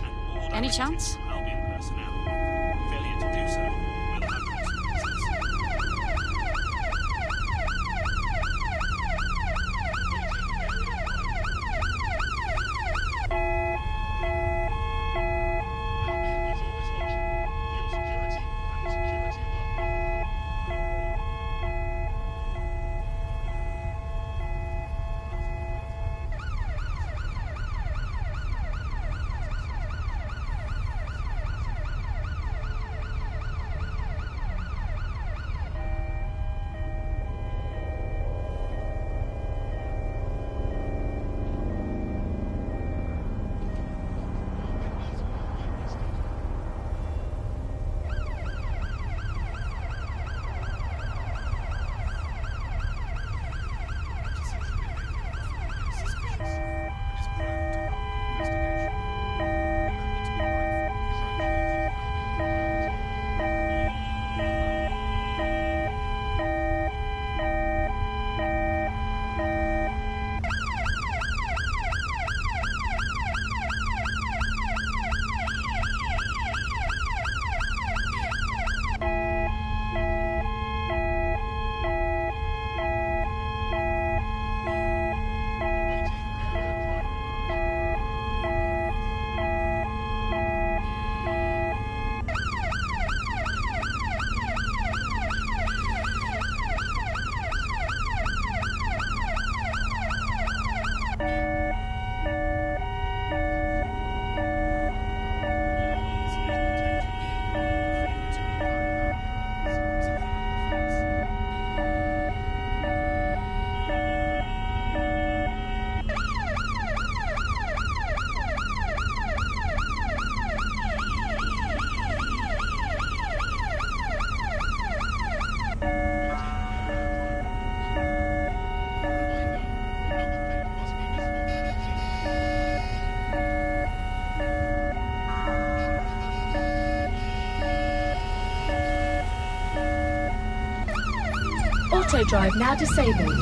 Any chance? Auto drive now disabled.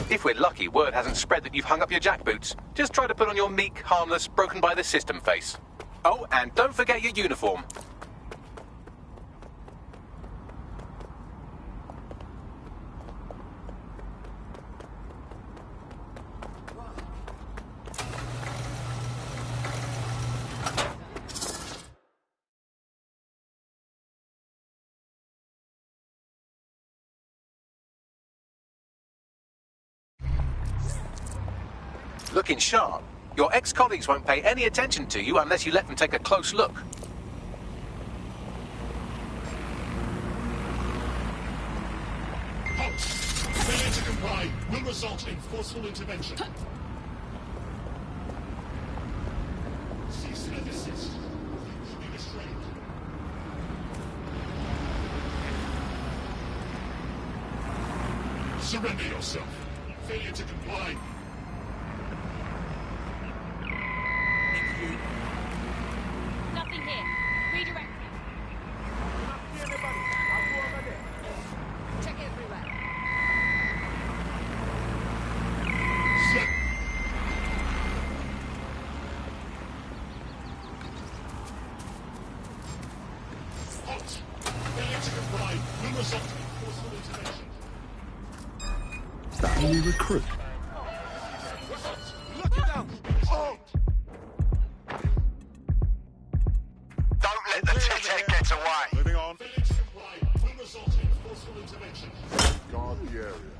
If we're lucky, word hasn't spread that you've hung up your jackboots. Just try to put on your meek, harmless, broken by the system face. Oh, and don't forget your uniform. Looking sharp. Your ex-colleagues won't pay any attention to you unless you let them take a close look. Halt! Failure to comply will result in forceful intervention. Cease and desist. You will be restrained. Surrender yourself. Failure to comply. Nothing here. Redirect me. Check everywhere. Halt! Failure to comply will result in forceful intervention. Family recruit. Look it down! Oh! Don't let the tithead get away. Moving on. Failure to comply will result in forceful intervention. Guard the area.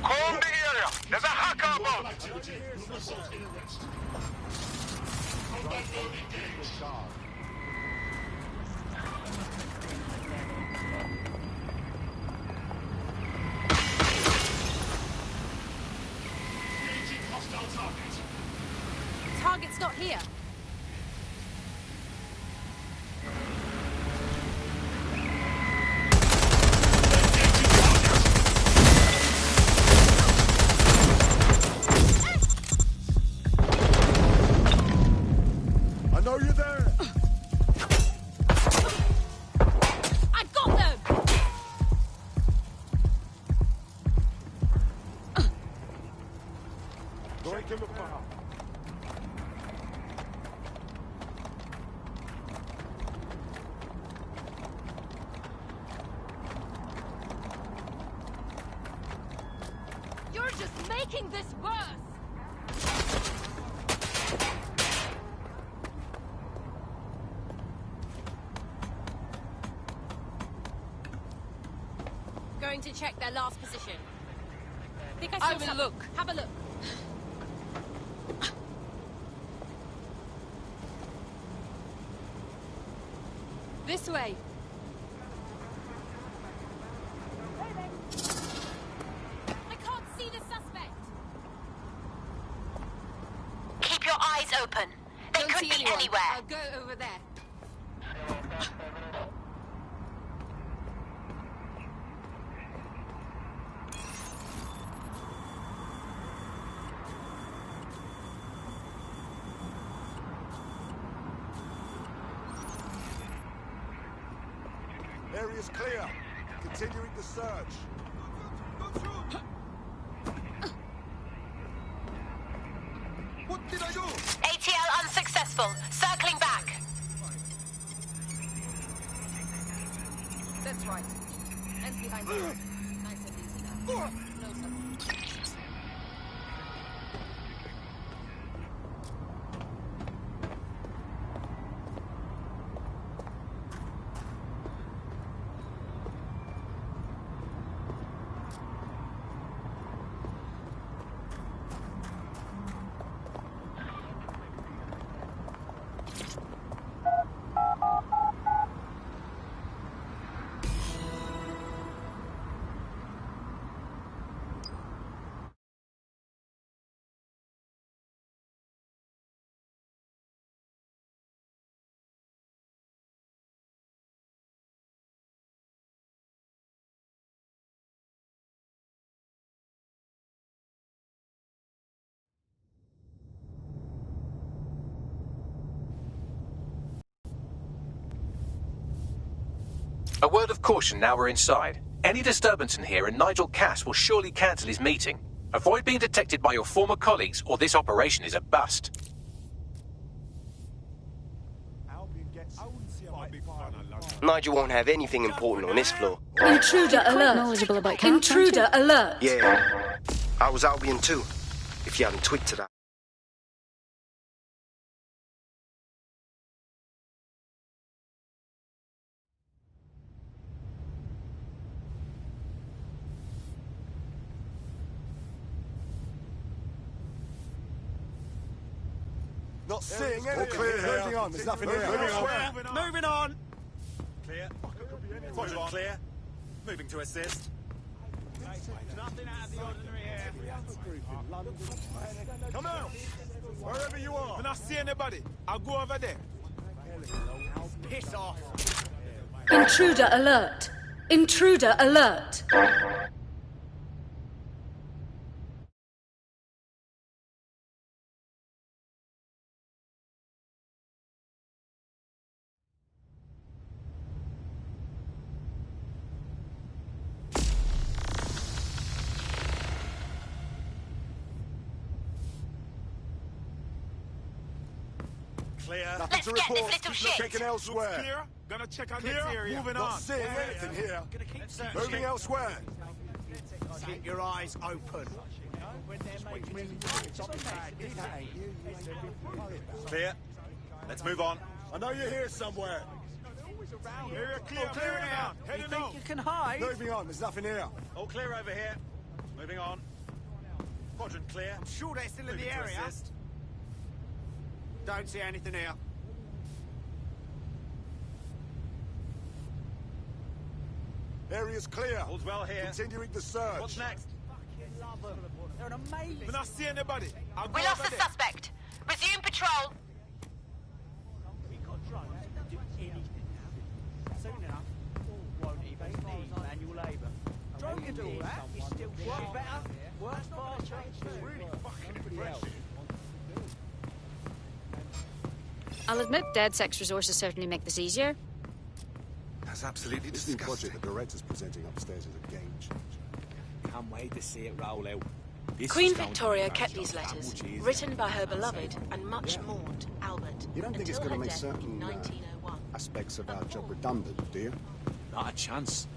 Calm the area. There's a hacker about. Activity will result in arrest. Combat mode engaged. making this worse! Going to check their last position. Think I will look. Have a look. This way. I can't see the suspect. Keep your eyes open. They Don't could see be anyone. anywhere. I'll go over there. Area's clear. Continuing the search. What did I do? ATL unsuccessful. Circling back. That's right. And behind there. Nice and easy now. No support. A word of caution now we're inside. Any disturbance in here and Nigel Cass will surely cancel his meeting. Avoid being detected by your former colleagues or this operation is a bust. Nigel won't have anything important on this floor. Intruder alert. Knowledgeable about Intruder alert. Yeah. I was Albion too, if you hadn't tweaked to that. Not seeing anything. All clear here. Moving on. There's nothing here. Moving on. Clear. Move on. Clear. Moving to assist. Nothing out of the ordinary here. Come out. Wherever you are. When I see anybody, I'll go over there. Piss off. Intruder alert. Intruder alert. Clear. Nothing to Let's get report. this little shit. Checking elsewhere. Clear? Gonna check on Clear. this area. Moving Not on. seeing anything here. Moving elsewhere. Keep your eyes open. Clear. Let's move on. I know you're here somewhere. Area clear. Clear now. Heading out. You can hide. Moving on. There's nothing here. All clear over here. Moving on. Quadrant clear. I'm sure they're still in the area. Don't see anything here. Area's clear. All's well here. Continuing the search. What's next? They're amazing. When I see anybody, I'll We go lost over the there. suspect. Resume patrol. We got drones to do anything now. Soon enough, won't even need manual labour. Drone can do all that. It still work better. Works faster. Really fucking impressive. I'll admit dead sex resources certainly make this easier. That's absolutely This new disgusting. project the director's presenting upstairs is a game changer. Can't wait to see it roll out. This Queen is going to Victoria be kept just these letters, double cheese. written by her beloved and much mourned Albert, You don't think it's until going to her make death certain in 1901. aspects of our job redundant, do you? Not a chance.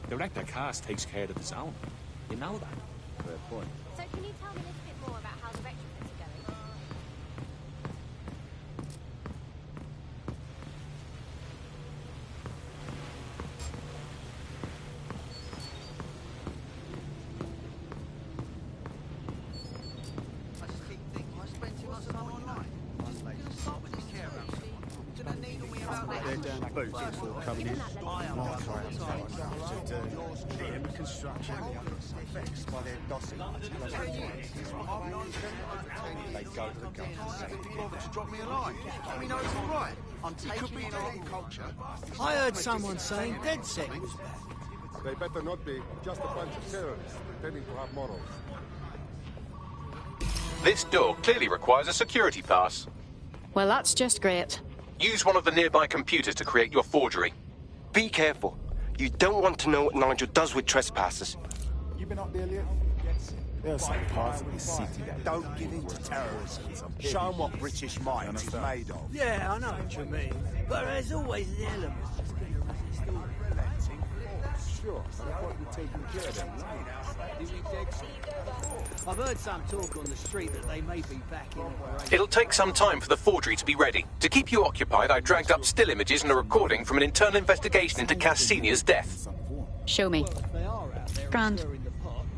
Director Cass takes care of his own. You know that. Fair point. So can you tell me a little bit more about how the retrofits are going? I just keep thinking, I spend too much time online. Just gonna start with this care about someone. Gonna needle me about this. They're down boots before coming in. Construction. Vexed by their gossip. They go to the guns. Drop me a line. Let me know it's all right. I'm taking in art and culture. I heard someone saying DedSec was back. They better not be. Just a bunch of terrorists pretending to have morals. This door clearly requires a security pass. Well, that's just great. Use one of the nearby computers to create your forgery. Be careful. You don't want to know what Nigel does with trespassers. You been up there yet? There are some parts of this city that don't give in to terrorism. Show them what British might is made of. Yeah, I know what you mean. But there's always an element that's going to resist all relenting. Sure, but I thought you'd taken care of them. I've heard some talk on the street that they may be back in operation. It'll take some time for the forgery to be ready. To keep you occupied, I dragged up still images and a recording from an internal investigation into Cass Senior's death. Show me. Grand.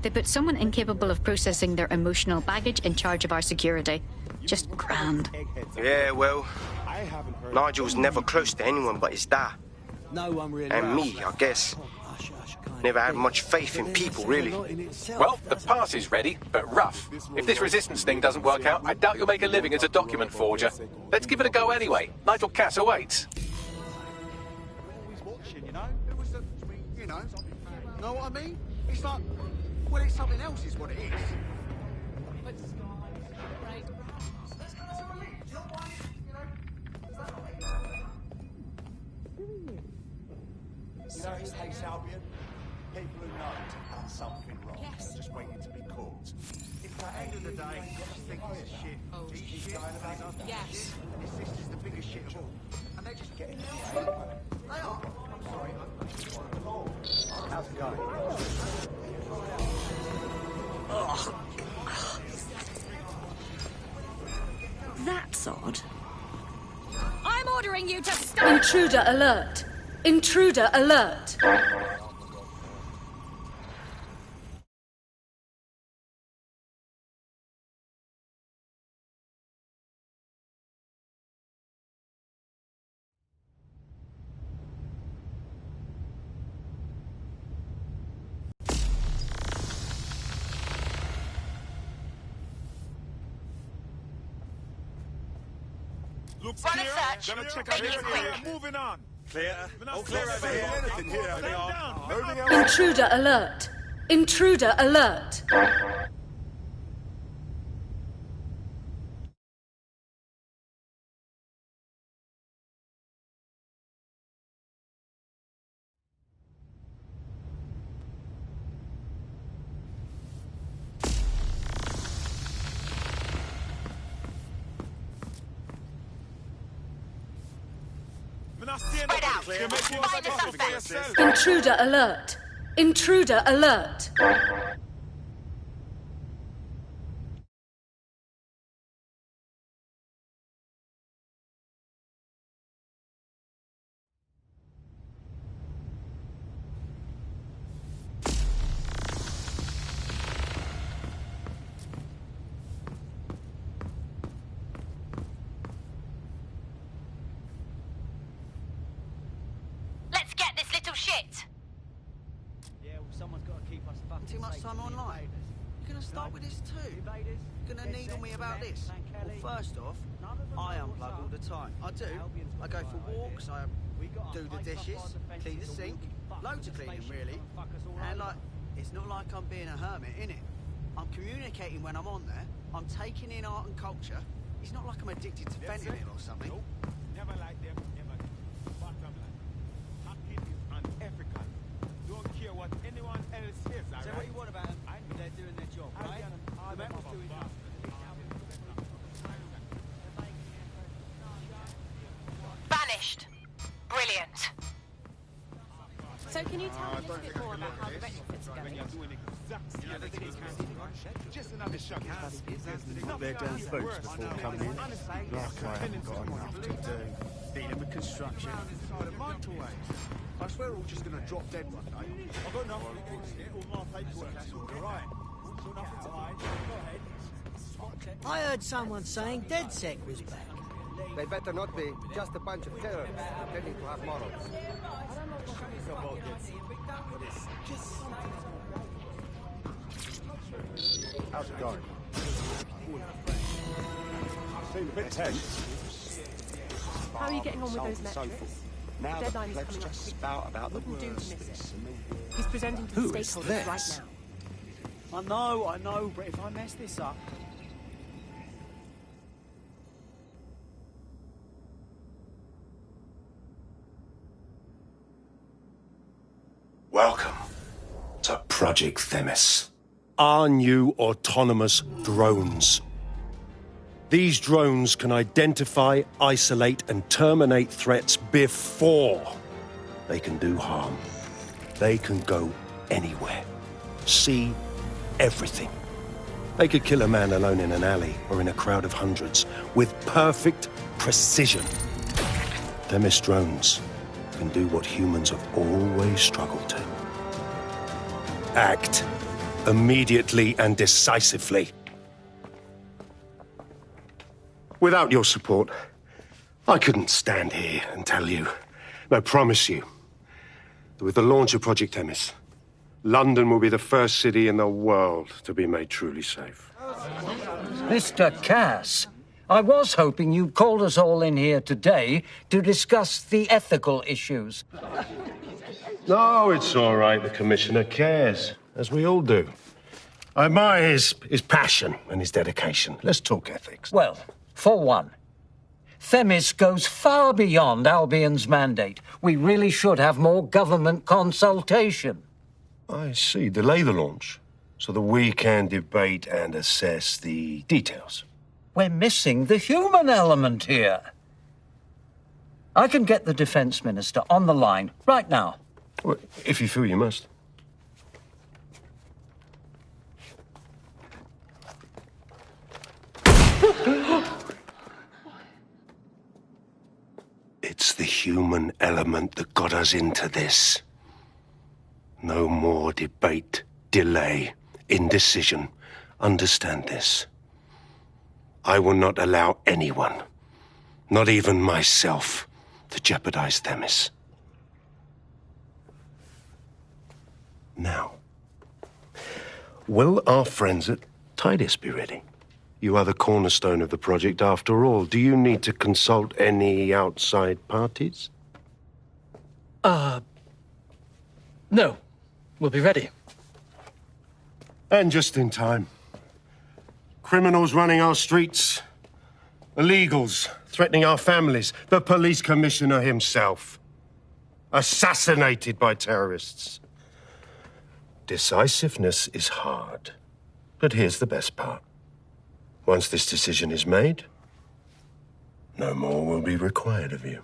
They put someone incapable of processing their emotional baggage in charge of our security. Just grand. Yeah, well, Nigel's never close to anyone but his dad. No one really. And me, I guess. Never had much faith in people, really. Well, the pass is ready, but rough. If this resistance thing doesn't work out, I doubt you'll make a living as a document forger. Let's give it a go anyway. Nigel Cass awaits. Always watching, you know? It was the, you know what I mean? It's like, well, it's something else is what it is. You know his case, Albion? People who know have done something wrong and are just waiting to be caught. At the end of the day, I just think this shit. He's shit, and his husband's shit, and his sister's the biggest shit of all. And they're just getting it. They are. I'm sorry. How's it going? That's odd. I'm ordering you to stop! Intruder alert! Intruder alert! Look, Run a clear. search. Gonna check Make out it everything. quick. Moving on. Clear. Oh, clear over here. Anything here. They are. Moving out. Intruder alert! Intruder alert! Spread out. Find the suspects. Intruder alert! Intruder alert! Let's get this little shit. Yeah, well, someone's got to keep us fucking too much time online. You're gonna start with this too. You're gonna needle me about this. Well, first off, I unplug all the time. I do. I go for walks. I do the dishes, clean the sink, loads of cleaning really. And like, it's not like I'm being a hermit, innit? I'm communicating when I'm on there. I'm taking in art and culture. It's not like I'm addicted to fentanyl or something. Never like them, never. Bottom line. Hacking is un-African. Don't care what anyone else says, alright? So what you want about them? They're doing their job, right? The man was doing that. Vanished. Brilliant. So So can you tell me a little bit more about how the retrofits are going? Just another shock. Their damn boots before coming in. Like I haven't got enough to do. Dealing with construction. I swear we're all just going to drop dead one day. I've got nothing to get all my paperwork sorted, right? So nothing to hide. Go ahead. I heard someone saying DedSec was back. They better not be. Just a bunch of terrorists pretending to have morals. How's it going? Seemed a bit tense. How are you getting on with those So metrics? forth. Now The the deadline is plebs coming up just quickly. spout about the Wouldn't do to worst, miss this it. and the He's presenting to the Who is stakeholders this? right now. I know, but if I mess this up... Welcome to Project Themis. Our new autonomous drones. These drones can identify, isolate, and terminate threats before they can do harm. They can go anywhere, see everything. They could kill a man alone in an alley or in a crowd of hundreds with perfect precision. Themis drones can do what humans have always struggled to. Act immediately and decisively. Without your support, I couldn't stand here and tell you. I promise you that with the launch of Project Themis, London will be the first city in the world to be made truly safe. Mr. Cass, I was hoping you'd called us all in here today to discuss the ethical issues. No, it's all right. The Commissioner cares, as we all do. I admire his passion and his dedication. Let's talk ethics. Well, for one, Themis goes far beyond Albion's mandate. We really should have more government consultation. I see. Delay the launch so that we can debate and assess the details. We're missing the human element here. I can get the Defence Minister on the line right now. Well, if you feel you must. It's the human element that got us into this. No more debate, delay, indecision. Understand this. I will not allow anyone, not even myself, to jeopardize Themis. Now, will our friends at Titus be ready? You are the cornerstone of the project after all. Do you need to consult any outside parties? No. We'll be ready. And just in time. Criminals running our streets. Illegals threatening our families. The police commissioner himself. Assassinated by terrorists. Decisiveness is hard. But here's the best part. Once this decision is made, no more will be required of you.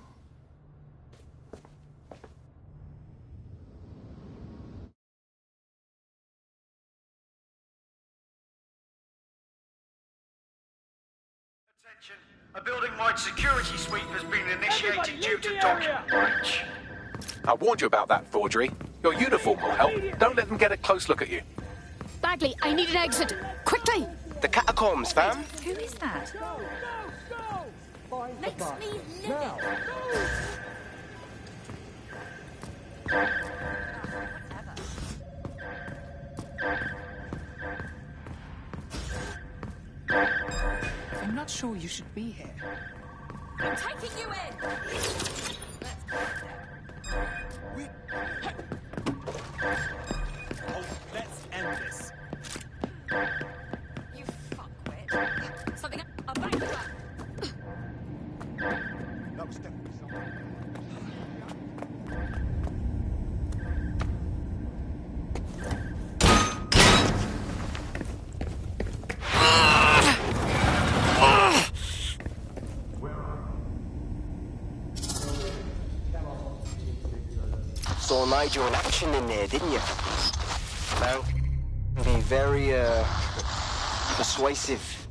A building-wide security sweep has been initiated due to document breach. I warned you about that forgery. Your uniform will help. Don't let them get a close look at you. Bagley, I need an exit. Quickly! The catacombs, fam. Who is that? Makes me livid. I'm not sure you should be here. I'm taking you in! Let's end this. You fuckwit. Something... I'll back you up. That was definitely something. saw Nigel in action in there, didn't you? Man, be very, persuasive.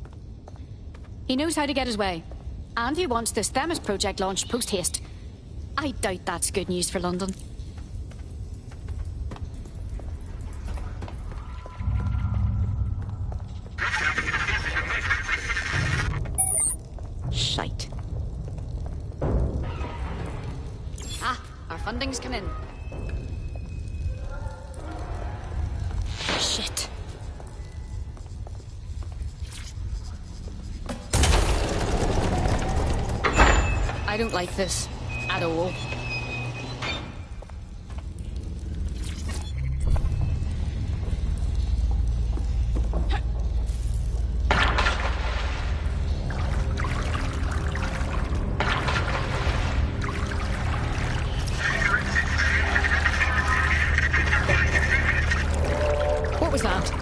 He knows how to get his way. And he wants this Themis project launched post-haste. I doubt that's good news for London. Shite. Ah, our funding's come in. Shit. I don't like this at all. What was that?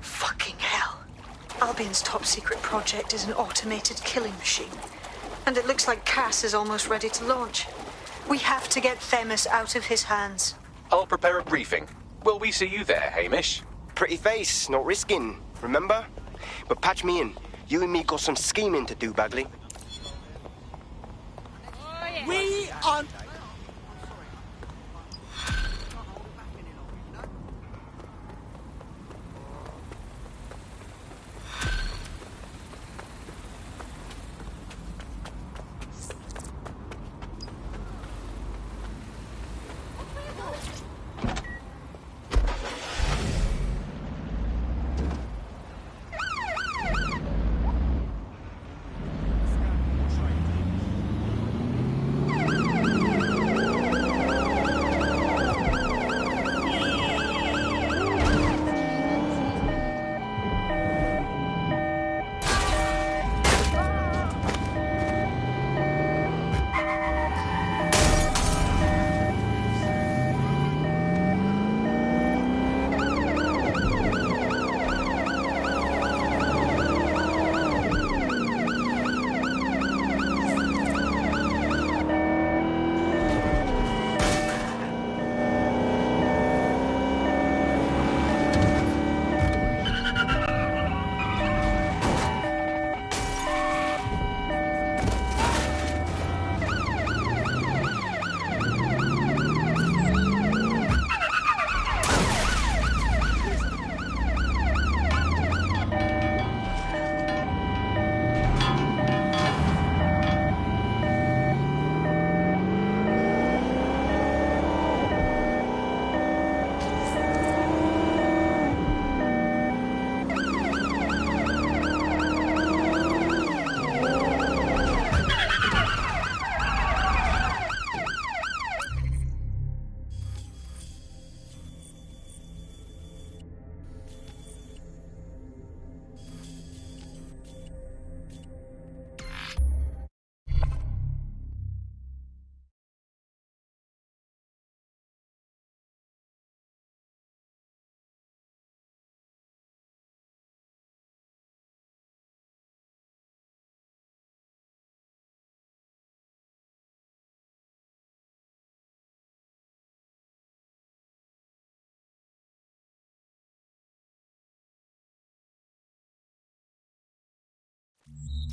Fucking hell. Albion's top secret project is an automated killing machine. And it looks like Cass is almost ready to launch. We have to get Themis out of his hands. I'll prepare a briefing. Will we see you there, Hamish? Pretty face, not risking, remember? But patch me in. You and me got some scheming to do, Bagley. We are...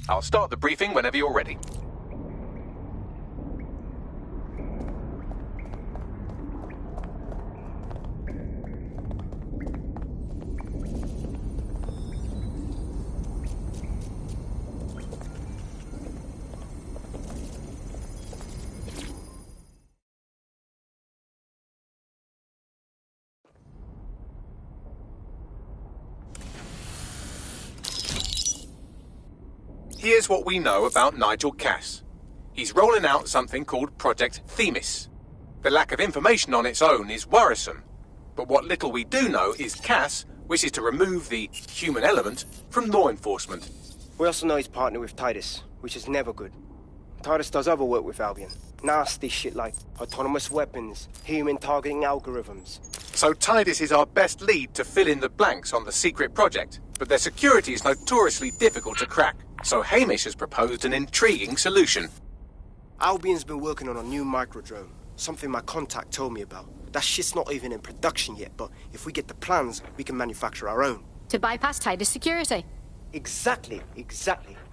I'll start the briefing whenever you're ready. Here's what we know about Nigel Cass. He's rolling out something called Project Themis. The lack of information on its own is worrisome, but what little we do know is Cass wishes to remove the human element from law enforcement. We also know he's partnered with Titus, which is never good. Titus does other work with Albion. Nasty shit like autonomous weapons, human targeting algorithms. So Titus is our best lead to fill in the blanks on the secret project, but their security is notoriously difficult to crack. So Hamish has proposed an intriguing solution. Albion's been working on a new microdrone, something my contact told me about. That shit's not even in production yet, but if we get the plans, we can manufacture our own. To bypass Titus security? Exactly.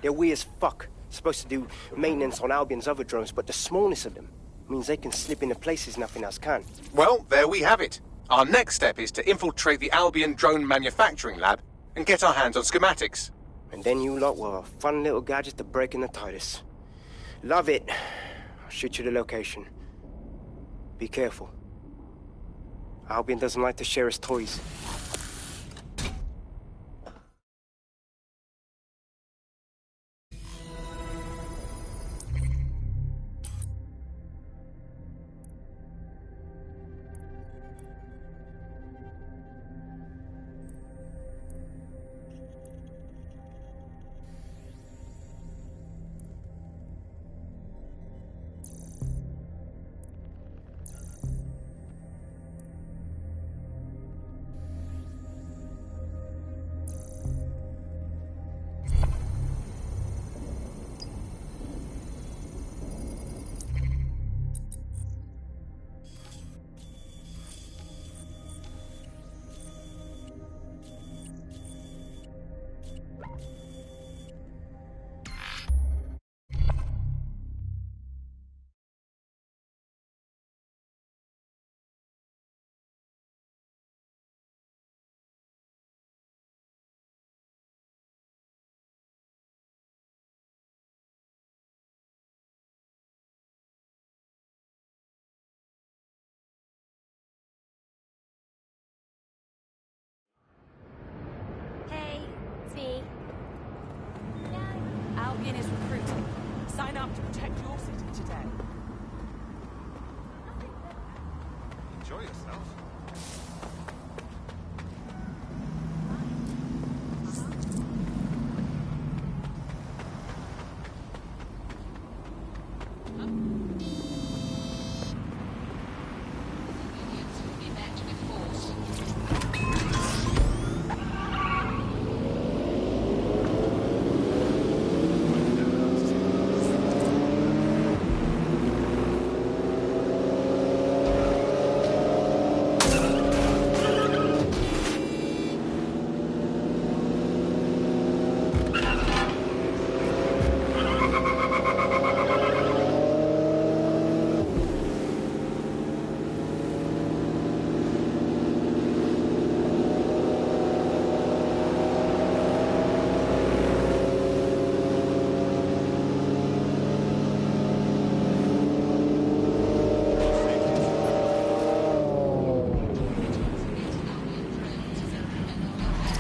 They're weird as fuck. Supposed to do maintenance on Albion's other drones, but the smallness of them means they can slip into places nothing else can. Well, there we have it. Our next step is to infiltrate the Albion drone manufacturing lab and get our hands on schematics. And then you lot will have a fun little gadget to break in the Titus. Love it. I'll shoot you the location. Be careful. Albion doesn't like to share his toys. Albion is recruiting. Sign up to protect your city today. Enjoy yourself.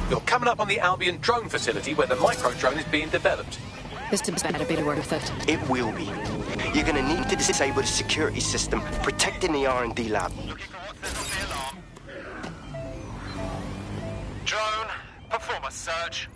You're coming up on the Albion drone facility where the micro-drone is being developed. This better be the word of it. It will be. You're gonna need to disable the security system protecting the R&D lab. Drone, perform a search.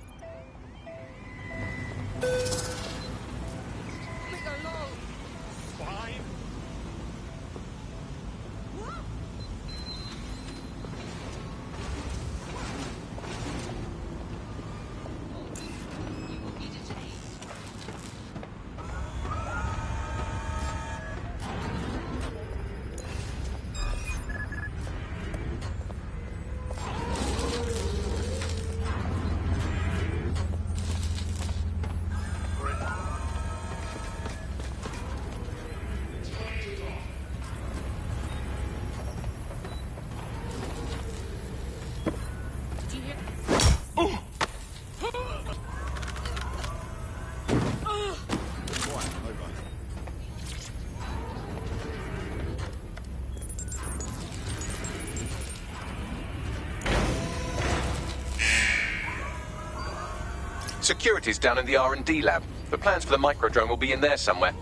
Security's down in the R&D lab. The plans for the microdrone will be in there somewhere.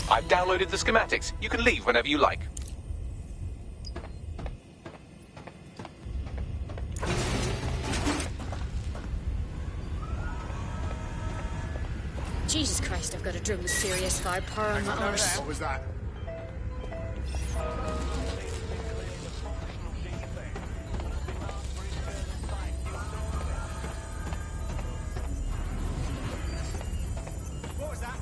I've downloaded the schematics. You can leave whenever you like. Jesus Christ, I've got a drone with serious firepower on my arse. What was that? What was that?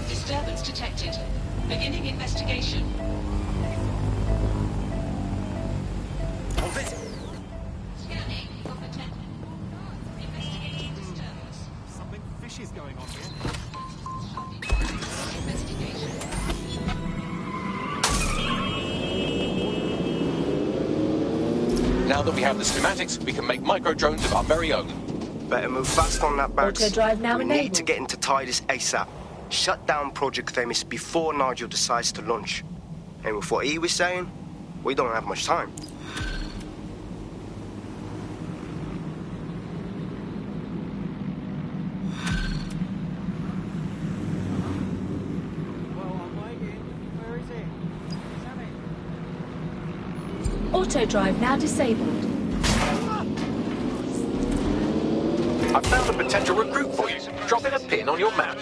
Disturbance detected. Beginning investigation. Hold it! Scanning for potential. Investigating disturbance. Something fishy is going on here. Investigation. Now that we have the schematics, we can make microdrones of our very own. Better move fast on that, Bags. Auto drive now We enabled. need to get into Titus ASAP. Shut down Project Themis before Nigel decides to launch. And with what he was saying, we don't have much time. Well, I'm waiting. Where is he? Sammy? Auto drive now disabled. I've found a potential recruit for you. Drop in a pin on your map.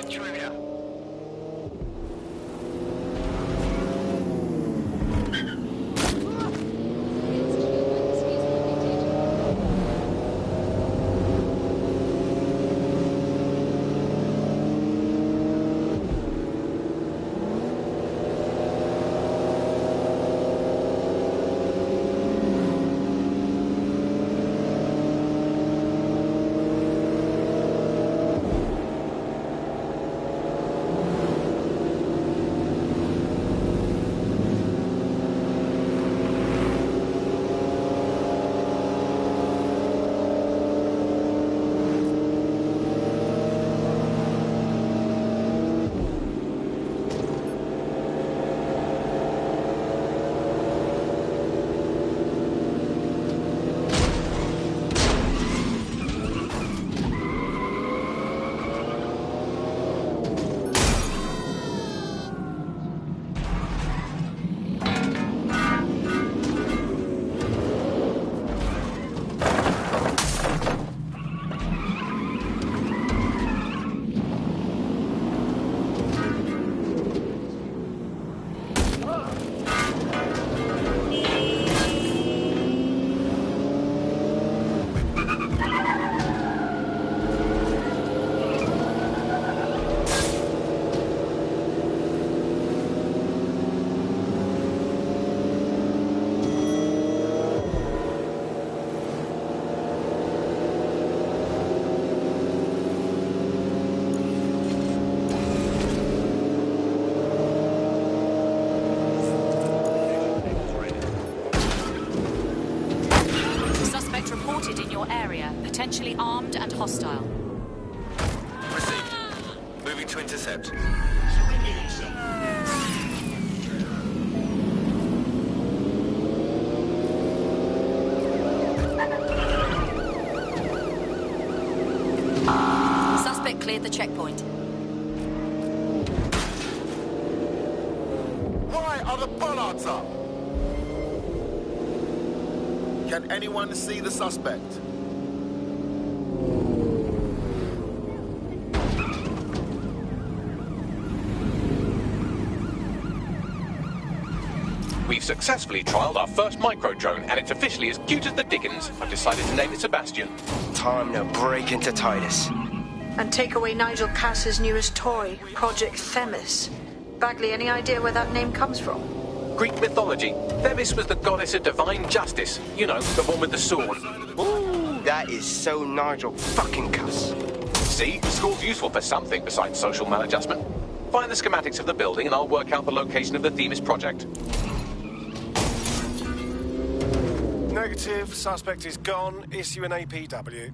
potentially armed and hostile. Received. Moving to intercept. Suspect cleared the checkpoint. Why are the bollards up? Can anyone see the suspect? We've successfully trialled our first micro-drone, and it's officially as cute as the dickens. I've decided to name it Sebastian. Time to break into Titus. And take away Nigel Cass's newest toy, Project Themis. Bagley, any idea where that name comes from? Greek mythology. Themis was the goddess of divine justice. You know, the one with the sword. Ooh, that is so Nigel fucking Cass. See, the school's useful for something besides social maladjustment. Find the schematics of the building and I'll work out the location of the Themis project. Negative. Suspect is gone. Issue an APW.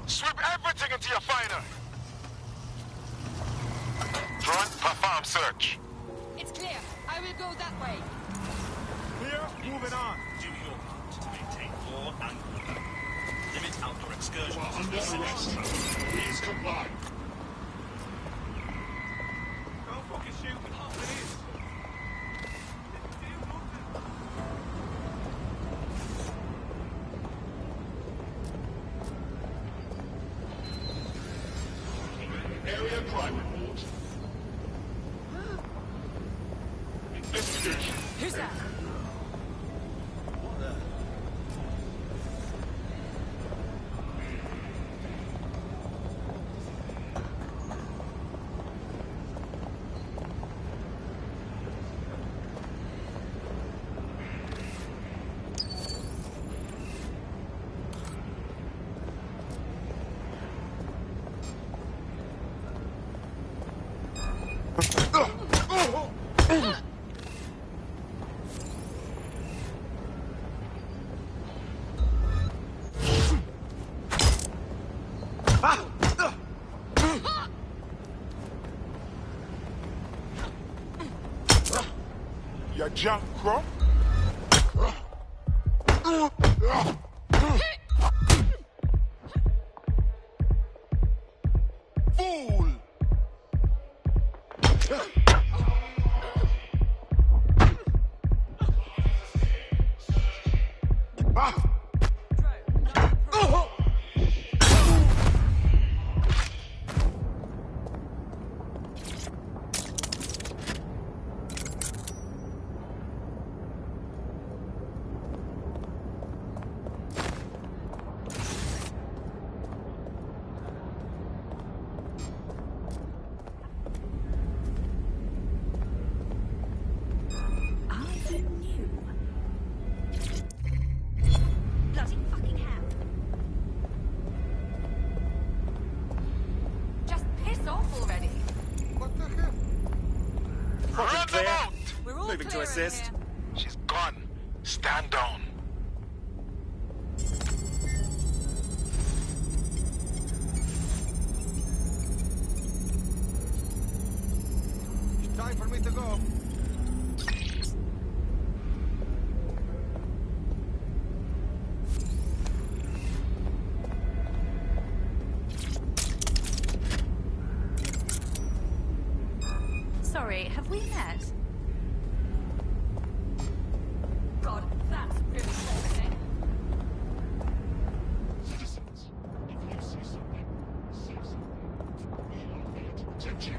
Sweep everything into your finder. Drone, perform search. It's clear. I will go that way. Clear, moving on. Do your part to maintain law and order. Limit outdoor excursions. Under arrest. Please comply. Don't fucking shoot. It is. Area crime report. Investigation. Who's that? What the? You jump crop. Fool! Bloody fucking hell. Just piss off already. What the hell? Project clear. We're all Moving to clear in assist. here. She's gone. Stand down. Time for me to go. Sorry, have we met? God, that's really promising. Citizens, if you see something, say something. We are here to protect you.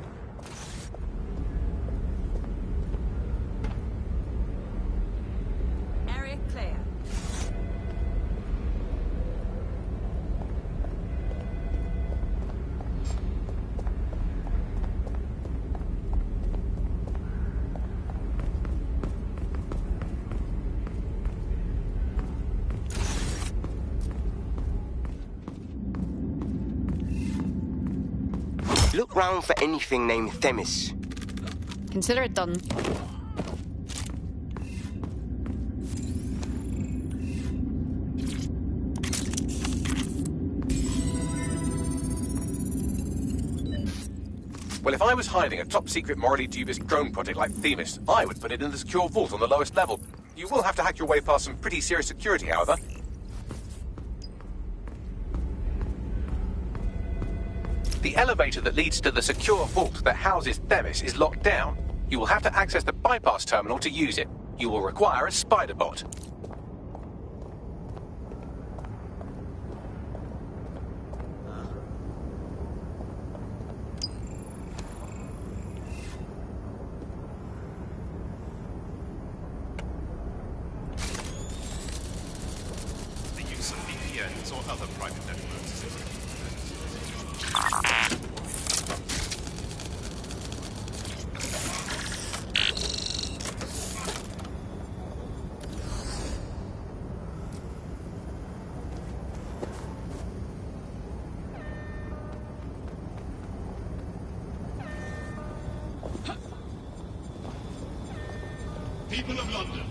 Look round for anything named Themis. Consider it done. Well, if I was hiding a top-secret, morally dubious drone project like Themis, I would put it in the secure vault on the lowest level. You will have to hack your way past some pretty serious security, however. The elevator that leads to the secure vault that houses Themis is locked down. You will have to access the bypass terminal to use it. You will require a spider bot. The use of VPNs or other private networks. People of London,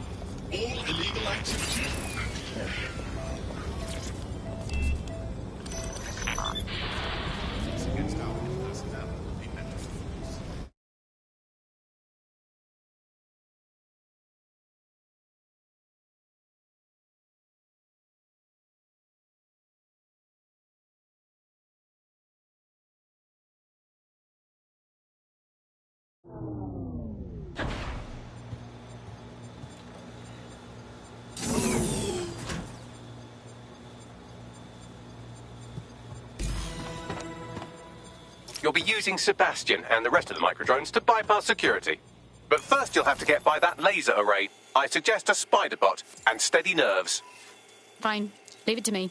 all illegal activity. Against our personnel will be met with force. You'll be using Sebastian and the rest of the microdrones to bypass security. But first you'll have to get by that laser array. I suggest a spider bot and steady nerves. Fine. Leave it to me.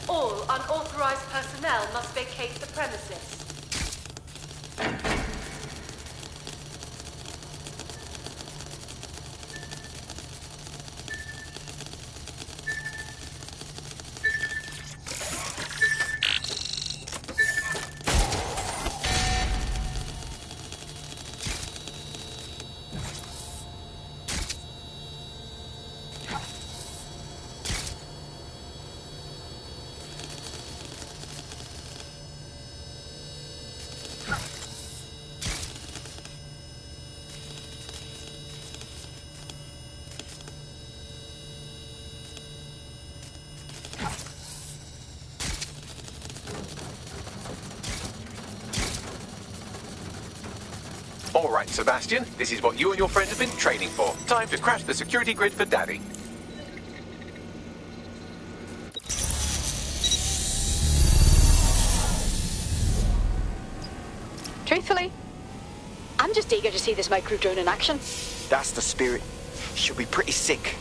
All unauthorized personnel must vacate the premises. All right, Sebastian, this is what you and your friends have been training for. Time to crash the security grid for Daddy. Truthfully, I'm just eager to see this micro drone in action. That's the spirit. She'll be pretty sick.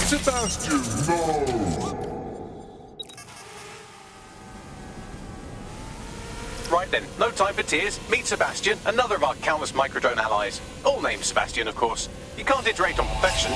Sebastian, no! Right then, no time for tears. Meet Sebastian, another of our countless microdrone allies. All named Sebastian, of course. You can't iterate on perfection.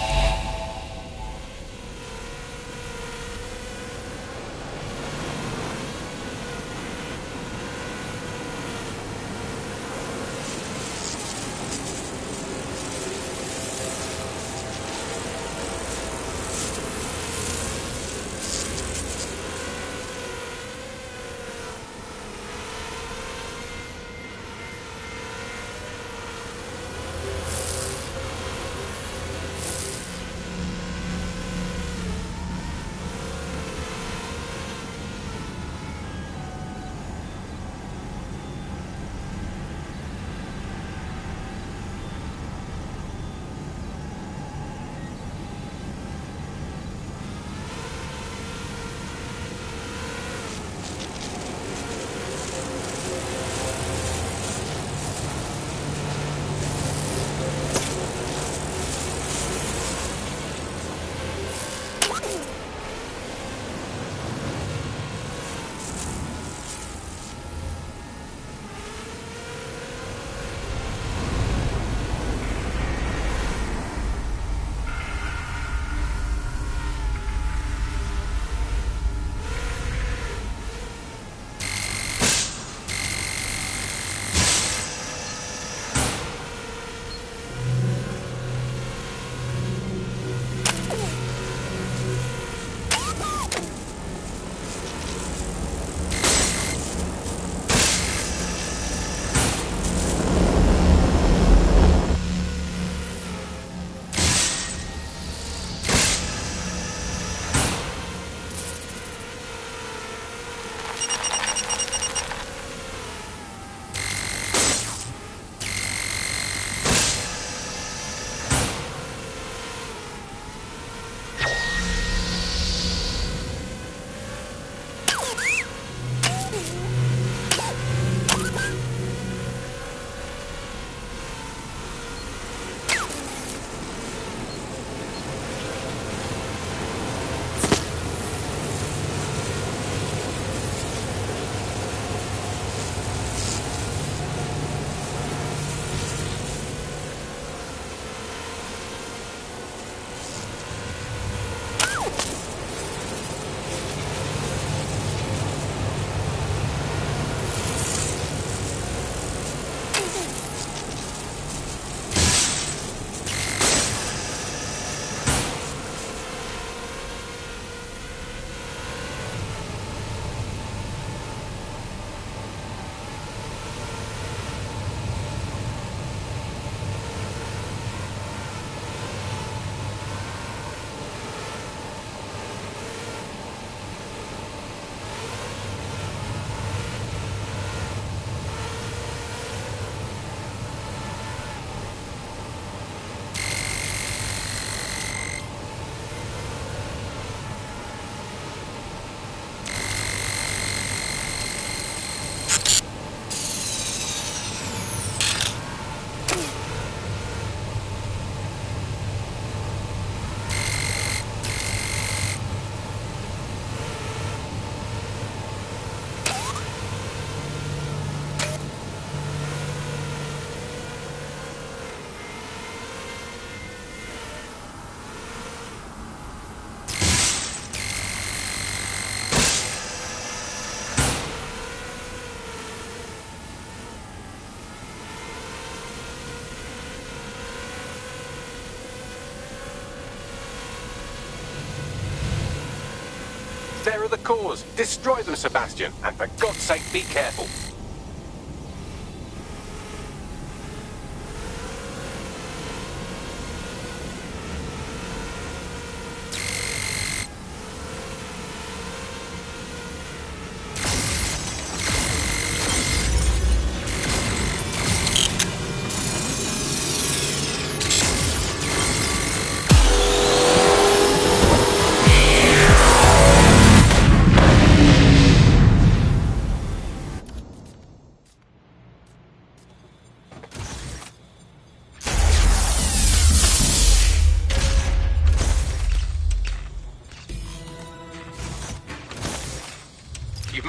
There are the cores. Destroy them, Sebastian. And for God's sake, be careful.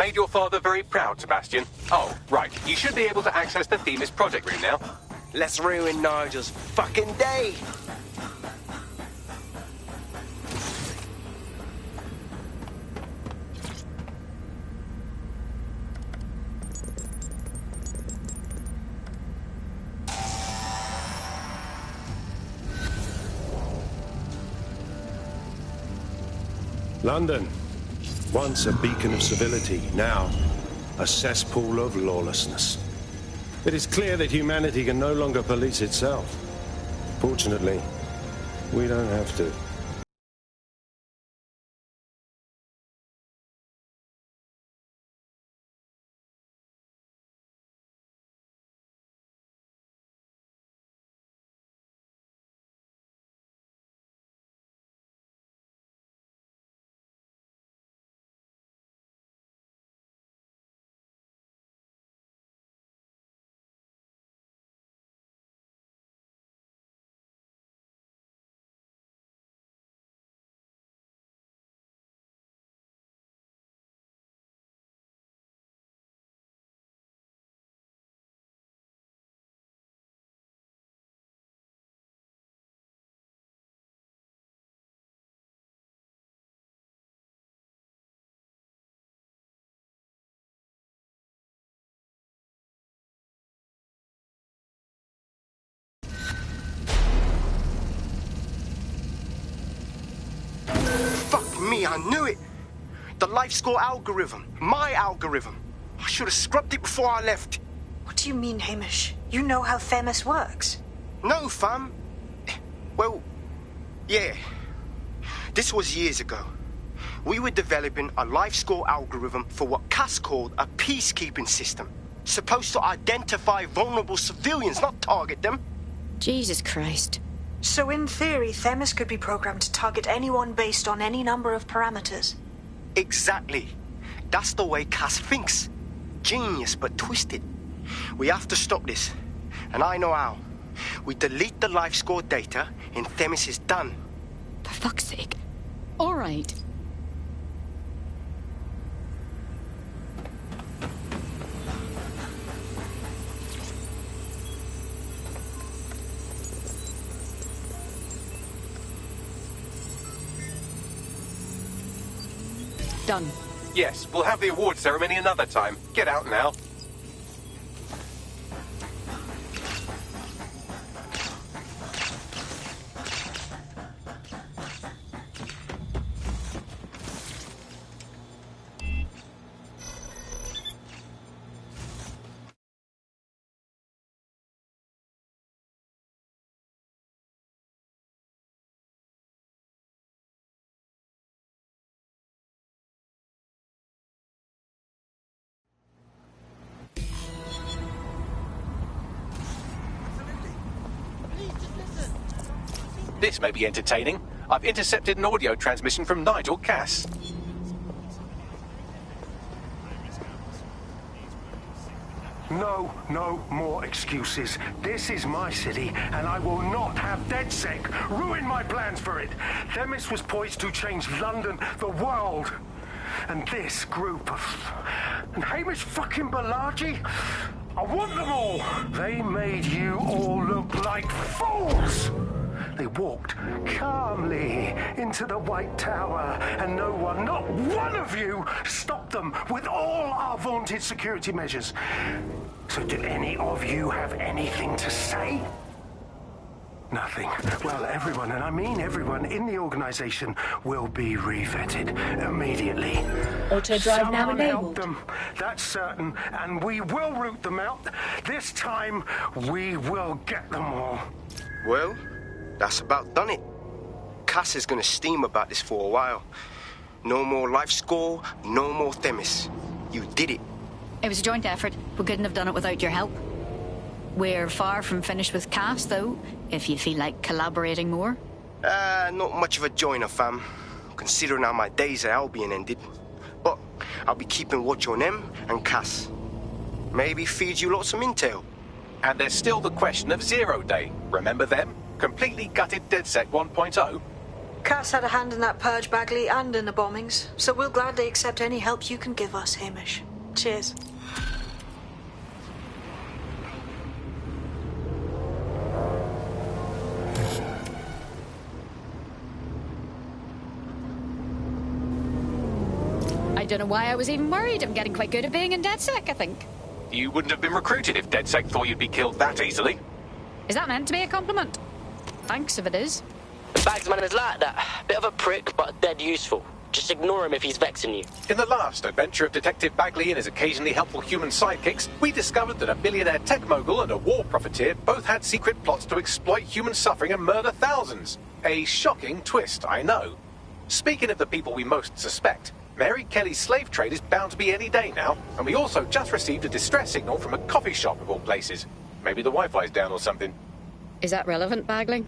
made your father very proud, Sebastian. Oh, right. You should be able to access the Themis project room now. Let's ruin Nigel's fucking day. London, once a beacon of civility, now a cesspool of lawlessness. It is clear that humanity can no longer police itself. Fortunately, we don't have to. Fuck me, I knew it. The life score algorithm. My algorithm. I should have scrubbed it before I left. What do you mean, Hamish? You know how Themis works. No, fam. Well, yeah. This was years ago. We were developing a life score algorithm for what Cass called a peacekeeping system. Supposed to identify vulnerable civilians, not target them. Jesus Christ. So in theory, Themis could be programmed to target anyone based on any number of parameters. Exactly. That's the way Cass thinks. Genius, but twisted. We have to stop this. And I know how. We delete the life score data, and Themis is done. For fuck's sake. All right. Done. Yes, we'll have the award ceremony another time. Get out now. This may be entertaining. I've intercepted an audio transmission from Nigel Cass. No more excuses. This is my city, and I will not have DedSec ruin my plans for it. Themis was poised to change London, the world. And this group of... And Hamish fucking Balaji? I want them all! They made you all look like fools! They walked calmly into the White Tower, and no one, not one of you, stopped them with all our vaunted security measures. So do any of you have anything to say? Nothing. Well, everyone, and I mean everyone in the organization, will be re-vetted immediately. Auto drive now Someone help enabled. them, that's certain, and we will root them out. This time, we will get them all. Well, that's about done it. Cass is gonna steam about this for a while. No more life score, no more Themis. You did it. It was a joint effort. We couldn't have done it without your help. We're far from finished with Cass, though, if you feel like collaborating more. Not much of a joiner, fam. Considering how my days at Albion ended. But I'll be keeping watch on them and Cass. Maybe feed you lots of intel. And there's still the question of Zero Day. Remember them? Completely gutted DedSec 1.0? Cass had a hand in that purge, Bagley, and in the bombings, so we'll gladly accept any help you can give us, Hamish. Cheers. I don't know why I was even worried. I'm getting quite good at being in DedSec, I think. You wouldn't have been recruited if DedSec thought you'd be killed that easily. Is that meant to be a compliment? Thanks if it is. The Bagsman is like that. Bit of a prick, but dead useful. Just ignore him if he's vexing you. In the last adventure of Detective Bagley and his occasionally helpful human sidekicks, we discovered that a billionaire tech mogul and a war profiteer both had secret plots to exploit human suffering and murder thousands. A shocking twist, I know. Speaking of the people we most suspect, Mary Kelly's slave trade is bound to be any day now, and we also just received a distress signal from a coffee shop of all places. Maybe the Wi-Fi's down or something. Is that relevant, Bagley?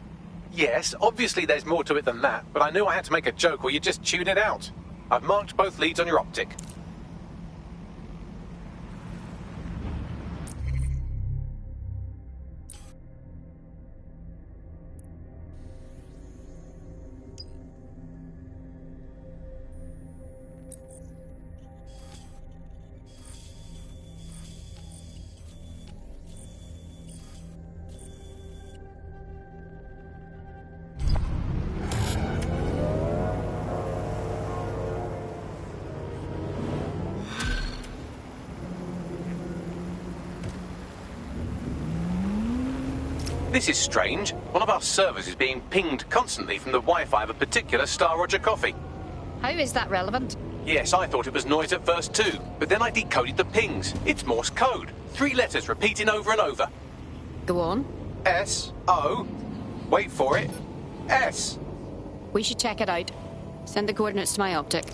Yes, obviously there's more to it than that, but I knew I had to make a joke or you'd just tune it out. I've marked both leads on your optic. This is strange. One of our servers is being pinged constantly from the Wi-Fi of a particular Star Roger coffee. How is that relevant? Yes, I thought it was noise at first too, but then I decoded the pings. It's Morse code. 3 letters repeating over and over. Go on. S-O. Wait for it. S. We should check it out. Send the coordinates to my optic.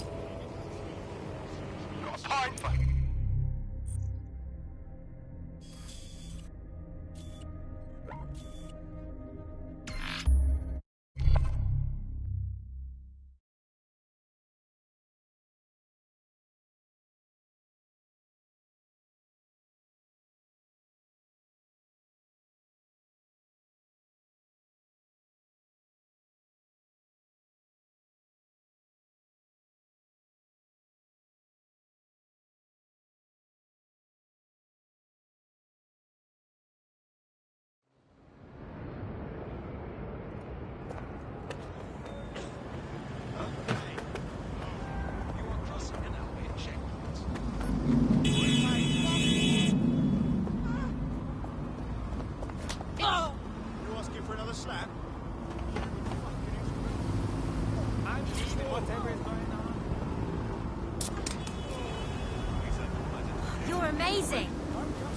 You're amazing.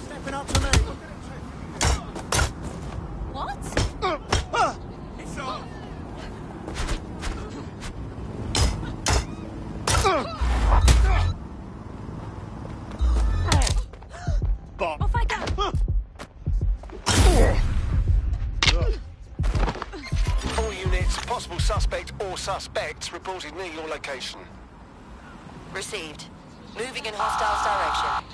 Stepping up to me. What? It's on. Bomb. Off I go. All units, possible suspect or suspects reported near your location. Received. Moving in hostiles direction.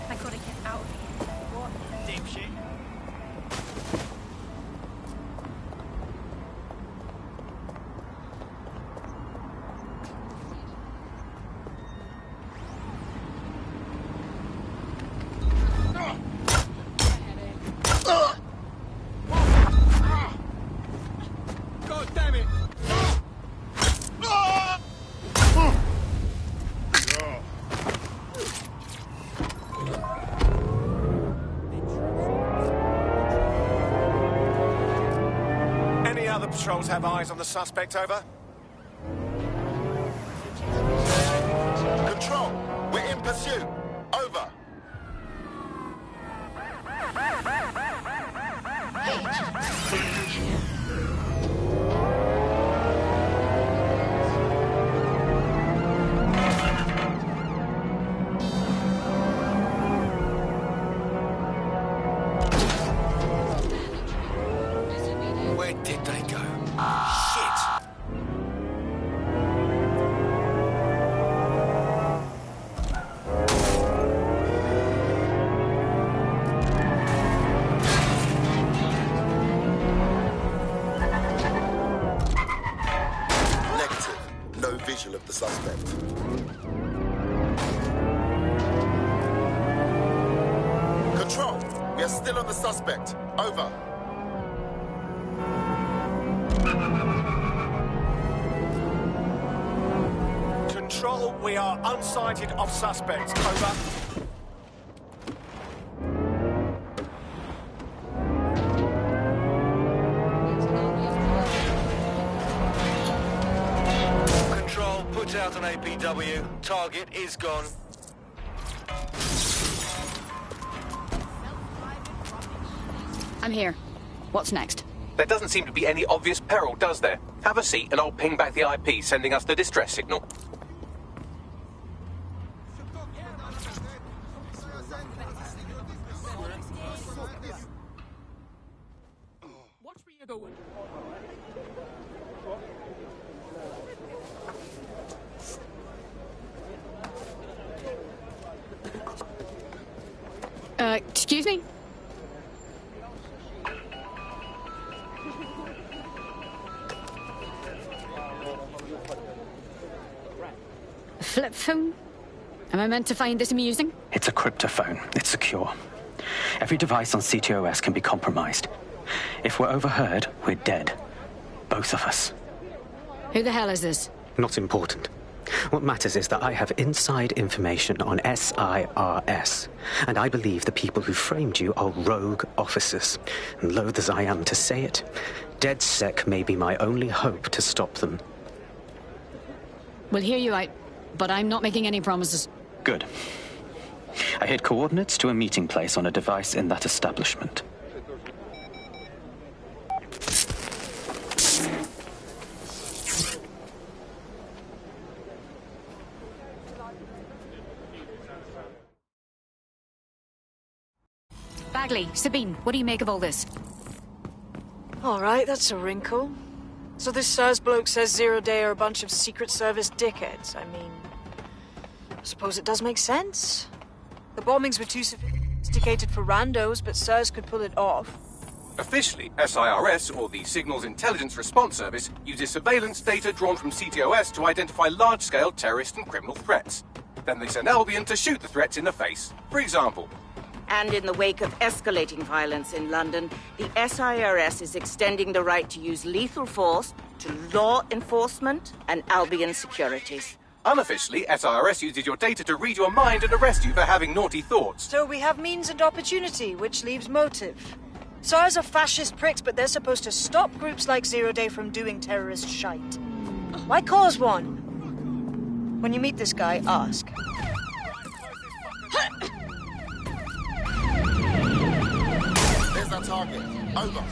I gotta get out of here. What? Dipshit. God damn it! Any other patrols have eyes on the suspect, over? Control, we're in pursuit. Over. Where did they go? Shit! the suspect. Control, we are still on the suspect. Over. Control, we are unsighted of suspects. Over. Control, put out an APW. Target is gone. I'm here. What's next? There doesn't seem to be any obvious peril, does there? Have a seat and I'll ping back the IP, sending us the distress signal. Watch where you're going. Excuse me? Flip phone? Am I meant to find this amusing? It's a cryptophone. It's secure. Every device on CTOS can be compromised. If we're overheard, we're dead. Both of us. Who the hell is this? Not important. What matters is that I have inside information on SIRS, and I believe the people who framed you are rogue officers. And loath as I am to say it, DedSec may be my only hope to stop them. We'll hear you out, but I'm not making any promises. Good. I hid coordinates to a meeting place on a device in that establishment. Bagley, Sabine, what do you make of all this? All right, that's a wrinkle. So this SIRS bloke says Zero Day are a bunch of Secret Service dickheads. I mean, I suppose it does make sense. The bombings were too sophisticated for randos, but SIRS could pull it off. Officially, SIRS, or the Signals Intelligence Response Service, uses surveillance data drawn from CTOS to identify large-scale terrorist and criminal threats. Then they send Albion to shoot the threats in the face. For example, and in the wake of escalating violence in London, the SIRS is extending the right to use lethal force to law enforcement and Albion securities. Unofficially, SIRS uses your data to read your mind and arrest you for having naughty thoughts. So we have means and opportunity, which leaves motive. SARS are fascist pricks, but they're supposed to stop groups like Zero Day from doing terrorist shite. Why cause one? When you meet this guy, ask. There's our target. Over.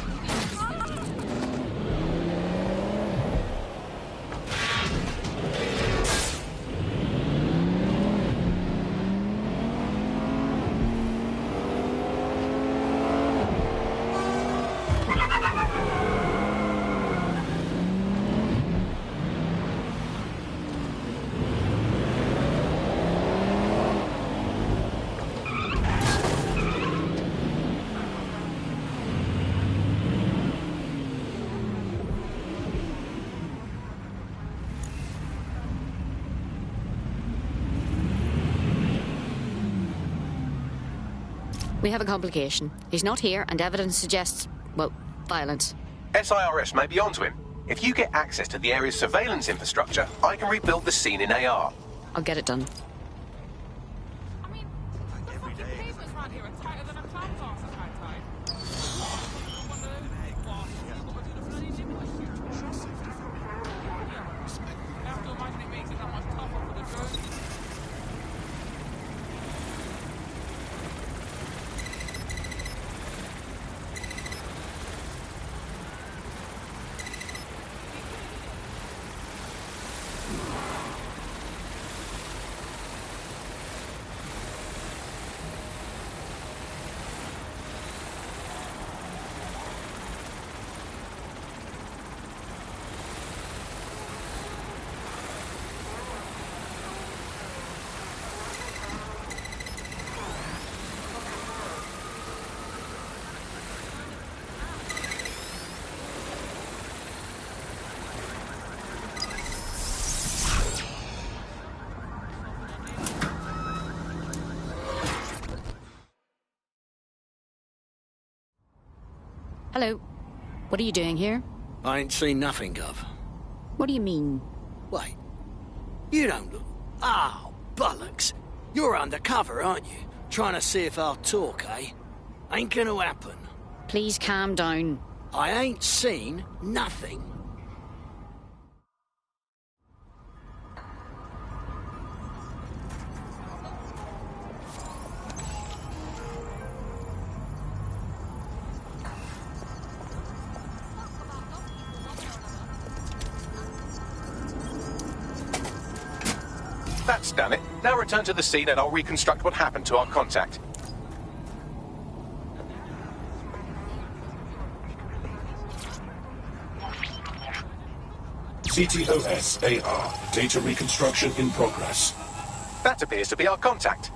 We have a complication. He's not here, and evidence suggests, well, violence. SIRS may be onto him. If you get access to the area's surveillance infrastructure, I can rebuild the scene in AR. I'll get it done. Hello. What are you doing here? I ain't seen nothing, Gov. What do you mean? Wait. You don't look... Oh, bollocks. You're undercover, aren't you? Trying to see if I'll talk, eh? Ain't gonna happen. Please calm down. I ain't seen nothing. That's done it. Now return to the scene and I'll reconstruct what happened to our contact. CTOS-AR. Data reconstruction in progress. That appears to be our contact.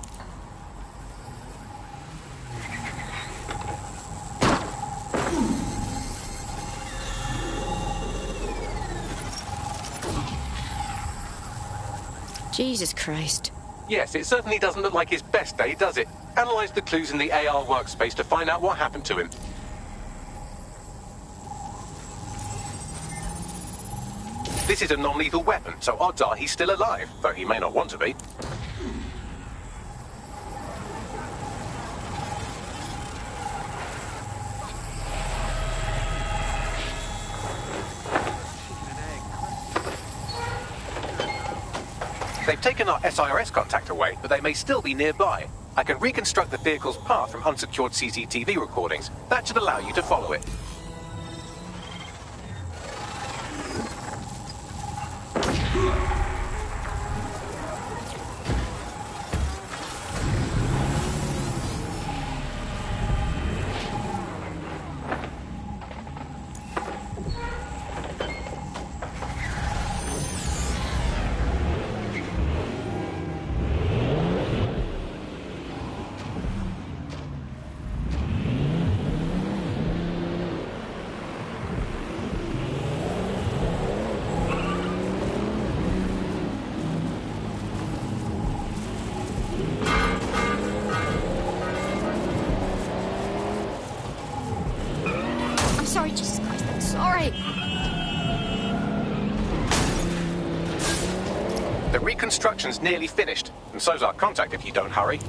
Jesus Christ. Yes, it certainly doesn't look like his best day, does it? Analyze the clues in the AR workspace to find out what happened to him. This is a non-lethal weapon, so odds are he's still alive, though he may not want to be. They've taken our SIRS contact away, but they may still be nearby. I can reconstruct the vehicle's path from unsecured CCTV recordings. That should allow you to follow it. Sorry, Jesus Christ, I'm sorry. The reconstruction's nearly finished, and so's our contact if you don't hurry.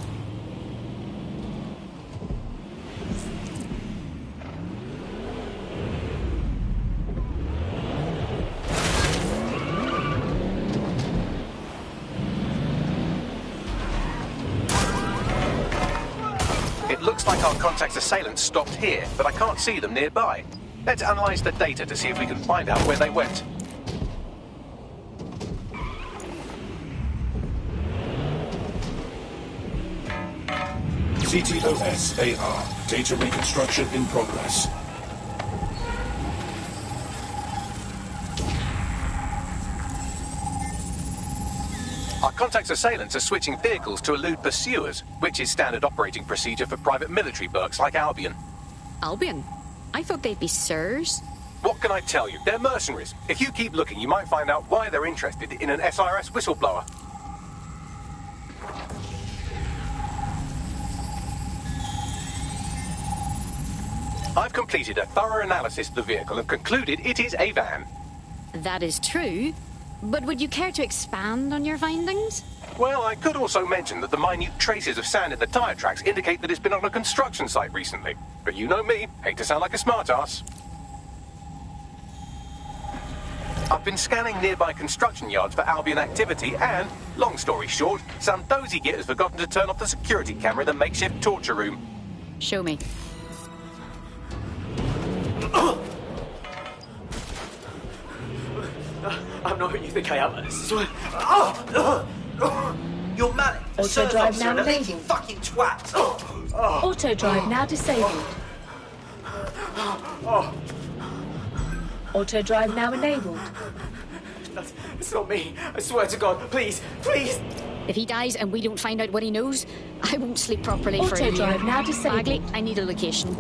It looks like our contact's assailants stopped here, but I can't see them nearby. Let's analyze the data to see if we can find out where they went. CTOS-AR. Data reconstruction in progress. Our contact's assailants are switching vehicles to elude pursuers, which is standard operating procedure for private military burks like Albion. Albion? I thought they'd be sirs. What can I tell you? They're mercenaries. If you keep looking, you might find out why they're interested in an SIRS whistleblower. I've completed a thorough analysis of the vehicle and concluded it is a van. That is true. But would you care to expand on your findings? Well, I could also mention that the minute traces of sand in the tyre tracks indicate that it's been on a construction site recently. But you know me, hate to sound like a smartass. I've been scanning nearby construction yards for Albion activity and, long story short, some dozy git has forgotten to turn off the security camera in the makeshift torture room. Show me. I'm not who you think I am, I swear. You're manic. Auto drive now leaking enabled. fucking twat. Auto drive now disabled. Auto drive now enabled. It's not me. I swear to God. Please, please. If he dies and we don't find out what he knows, I won't sleep properly for a year. Auto drive now disabled. Bagley, I need a location.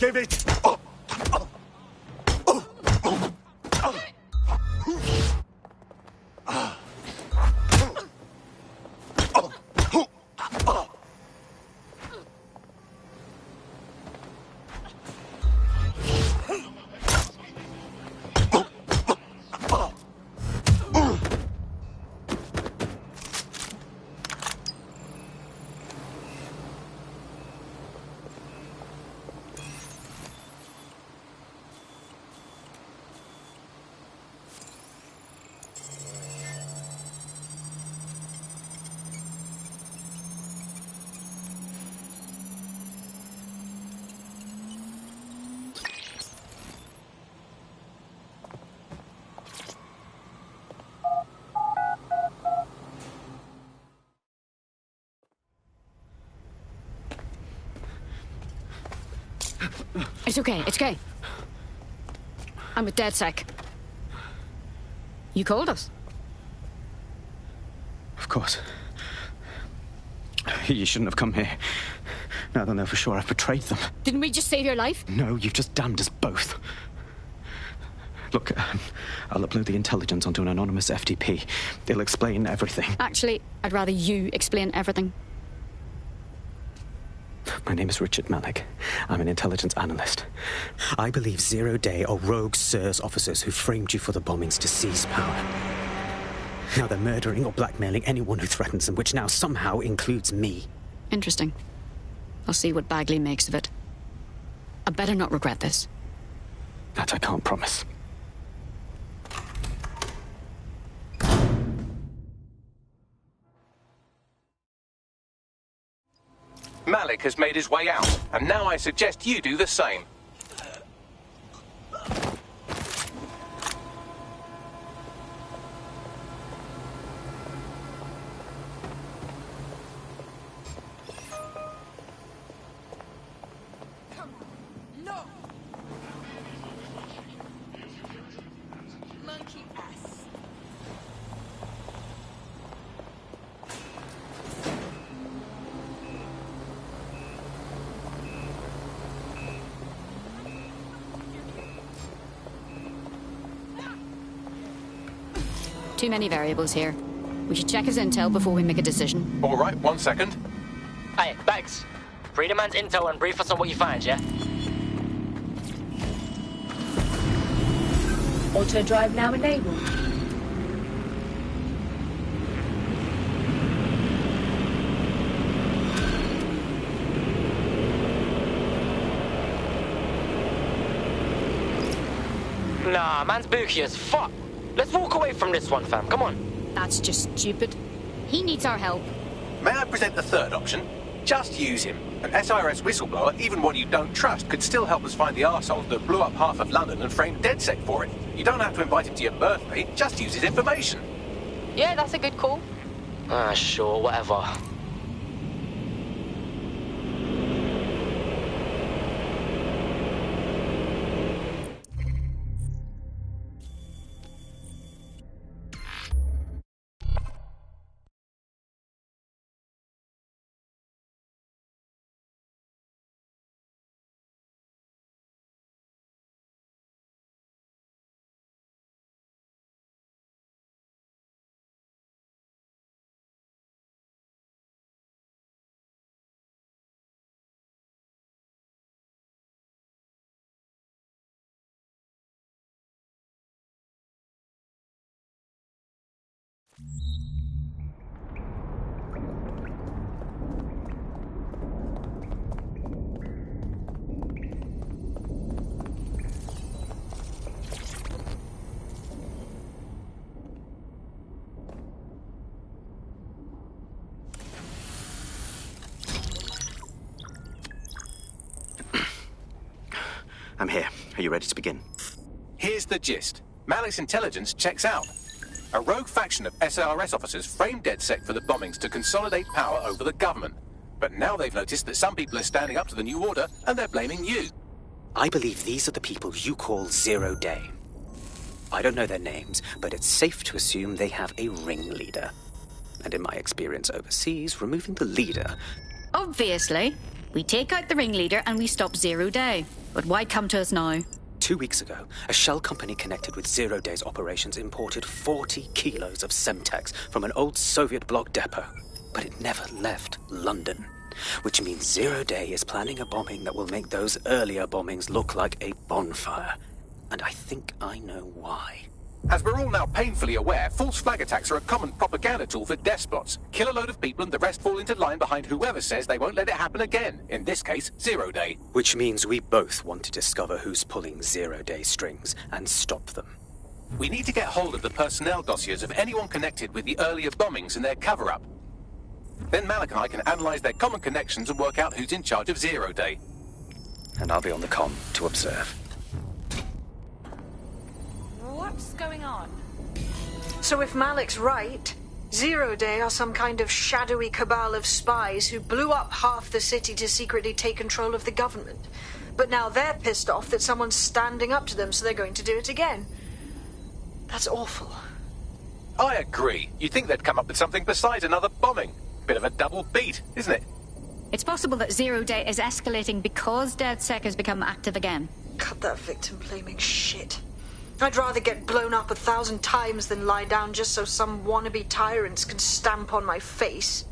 Give it! It's okay, it's okay. I'm with DedSec. You called us? Of course. You shouldn't have come here. Now they'll know for sure I've betrayed them. Didn't we just save your life? No, you've just damned us both. Look, I'll upload the intelligence onto an anonymous FTP. It'll explain everything. Actually, I'd rather you explain everything. My name is Richard Malik. I'm an intelligence analyst. I believe Zero Day are rogue SIRS officers who framed you for the bombings to seize power. Now they're murdering or blackmailing anyone who threatens them, which now somehow includes me. Interesting. I'll see what Bagley makes of it. I better not regret this. That I can't promise. Malik has made his way out, and now I suggest you do the same. No! Monkey ass. Too many variables here. We should check his intel before we make a decision. All right, 1 second. Hey, Bags. Read a man's intel and brief us on what you find, yeah? Auto drive now enabled. Nah, man's booky as fuck. Let's walk away from this one, fam. Come on. That's just stupid. He needs our help. May I present the third option? Just use him. An SIRS whistleblower, even one you don't trust, could still help us find the arseholes that blew up half of London and framed DedSec for it. You don't have to invite him to your birthday, just use his information. Yeah, that's a good call. Sure, whatever. I'm here. Are you ready to begin? Here's the gist. Malik's intelligence checks out. A rogue faction of SIRS officers framed DedSec for the bombings to consolidate power over the government. But now they've noticed that some people are standing up to the new order, and they're blaming you. I believe these are the people you call Zero Day. I don't know their names, but it's safe to assume they have a ringleader. And in my experience overseas, removing the leader... Obviously. We take out the ringleader and we stop Zero Day. But why come to us now? 2 weeks ago, a shell company connected with 0 Day's operations imported 40 kilos of Semtex from an old Soviet bloc depot. But it never left London. Which means 0 Day is planning a bombing that will make those earlier bombings look like a bonfire. And I think I know why. As we're all now painfully aware, false flag attacks are a common propaganda tool for despots. Kill a load of people and the rest fall into line behind whoever says they won't let it happen again. In this case, 0 Day. Which means we both want to discover who's pulling 0 Day strings and stop them. We need to get hold of the personnel dossiers of anyone connected with the earlier bombings and their cover-up. Then Malik and I can analyze their common connections and work out who's in charge of 0 Day. And I'll be on the comm to observe. What's going on? So if Malik's right, 0 Day are some kind of shadowy cabal of spies who blew up half the city to secretly take control of the government. But now they're pissed off that someone's standing up to them, so they're going to do it again. That's awful. I agree. You'd think they'd come up with something besides another bombing. Bit of a double beat, isn't it? It's possible that 0 Day is escalating because DedSec has become active again. Cut that victim-blaming shit. I'd rather get blown up 1,000 times than lie down just so some wannabe tyrants can stamp on my face.